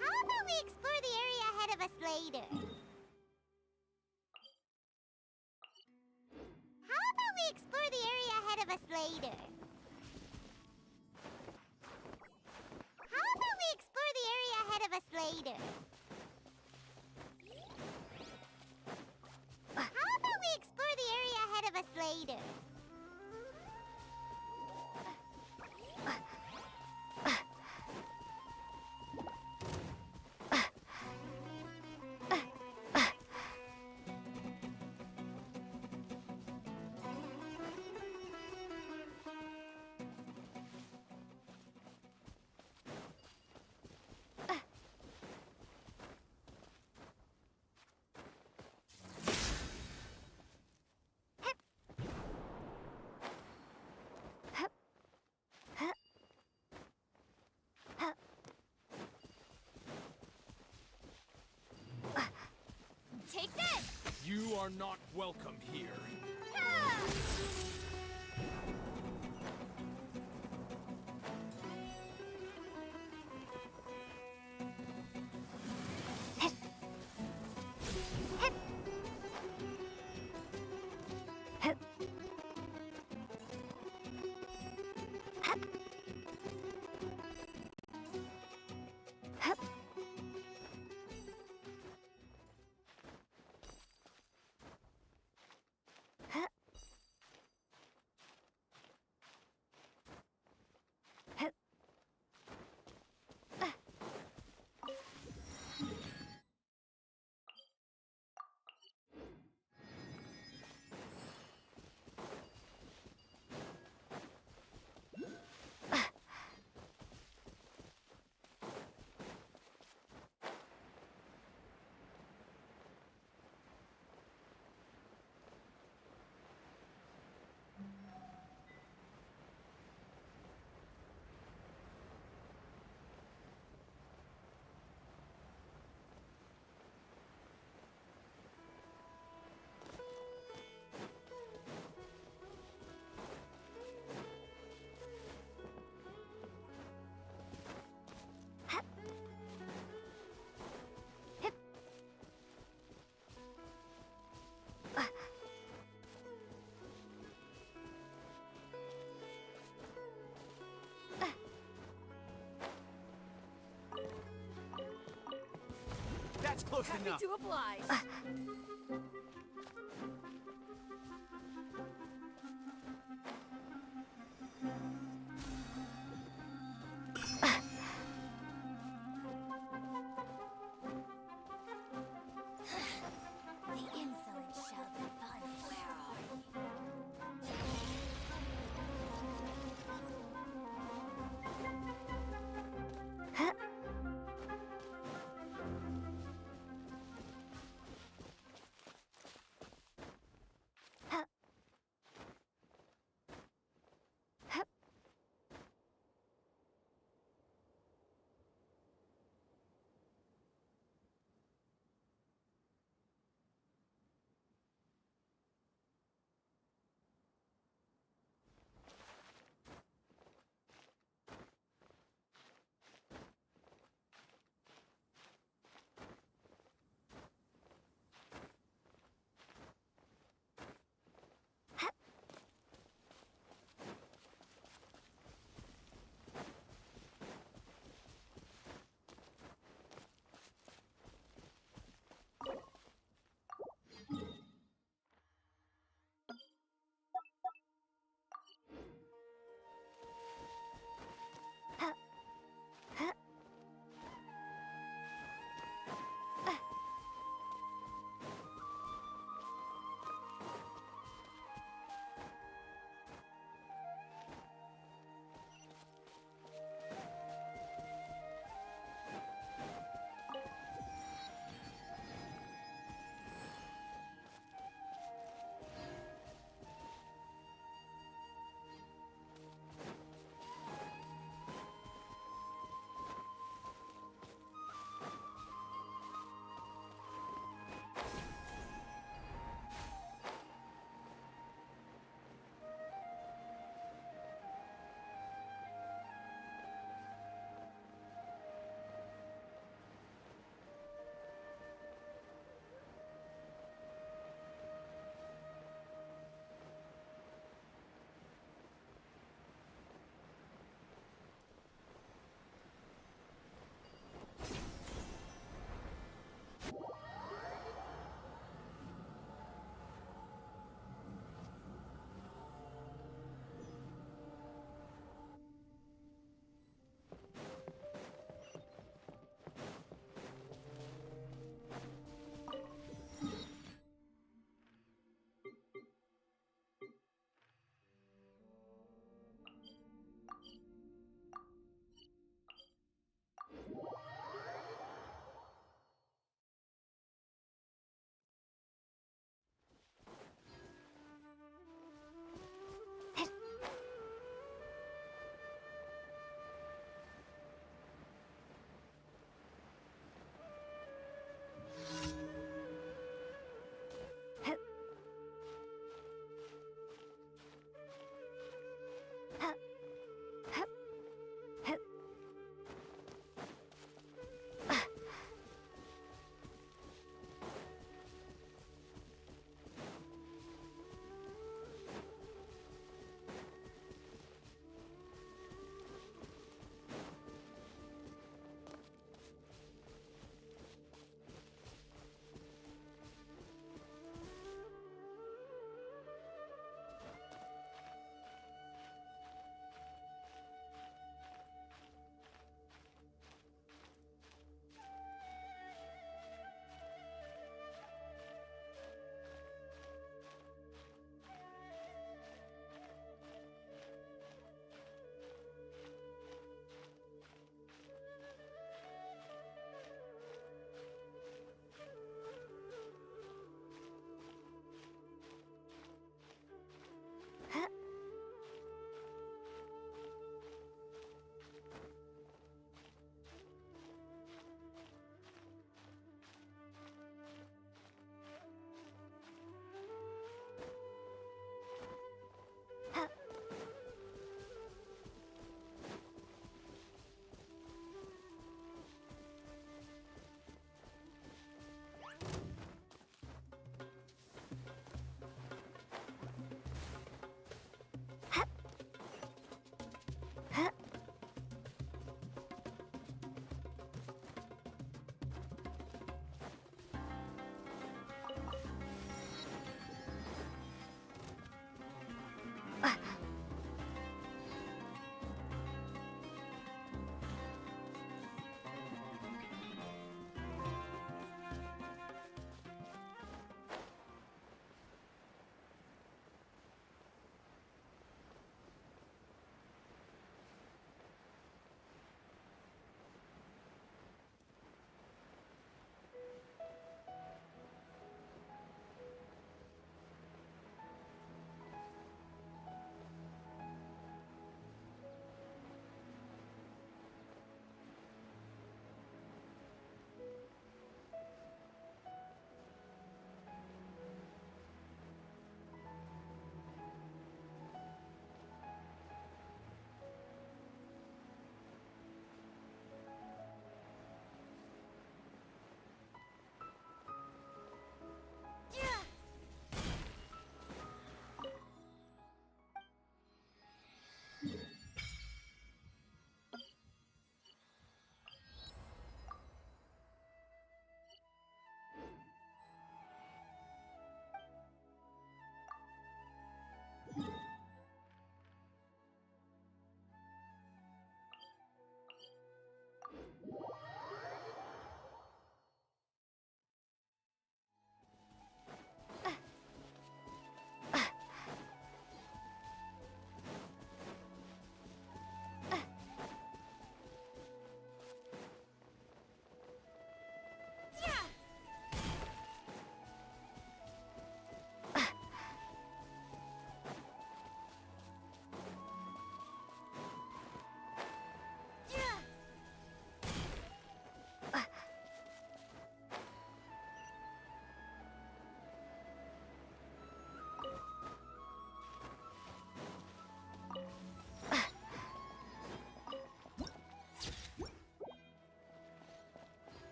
How about we explore the area ahead of us later? later. How about we explore the area ahead of us later? How about we explore the area ahead of us later? Take this! You are not welcome here. That's close Happy enough. to oblige. The insolent shall be punished. Where are you?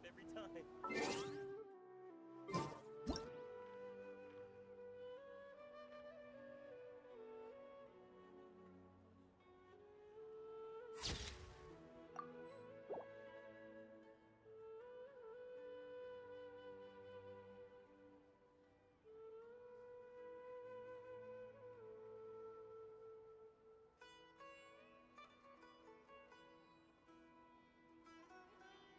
every time.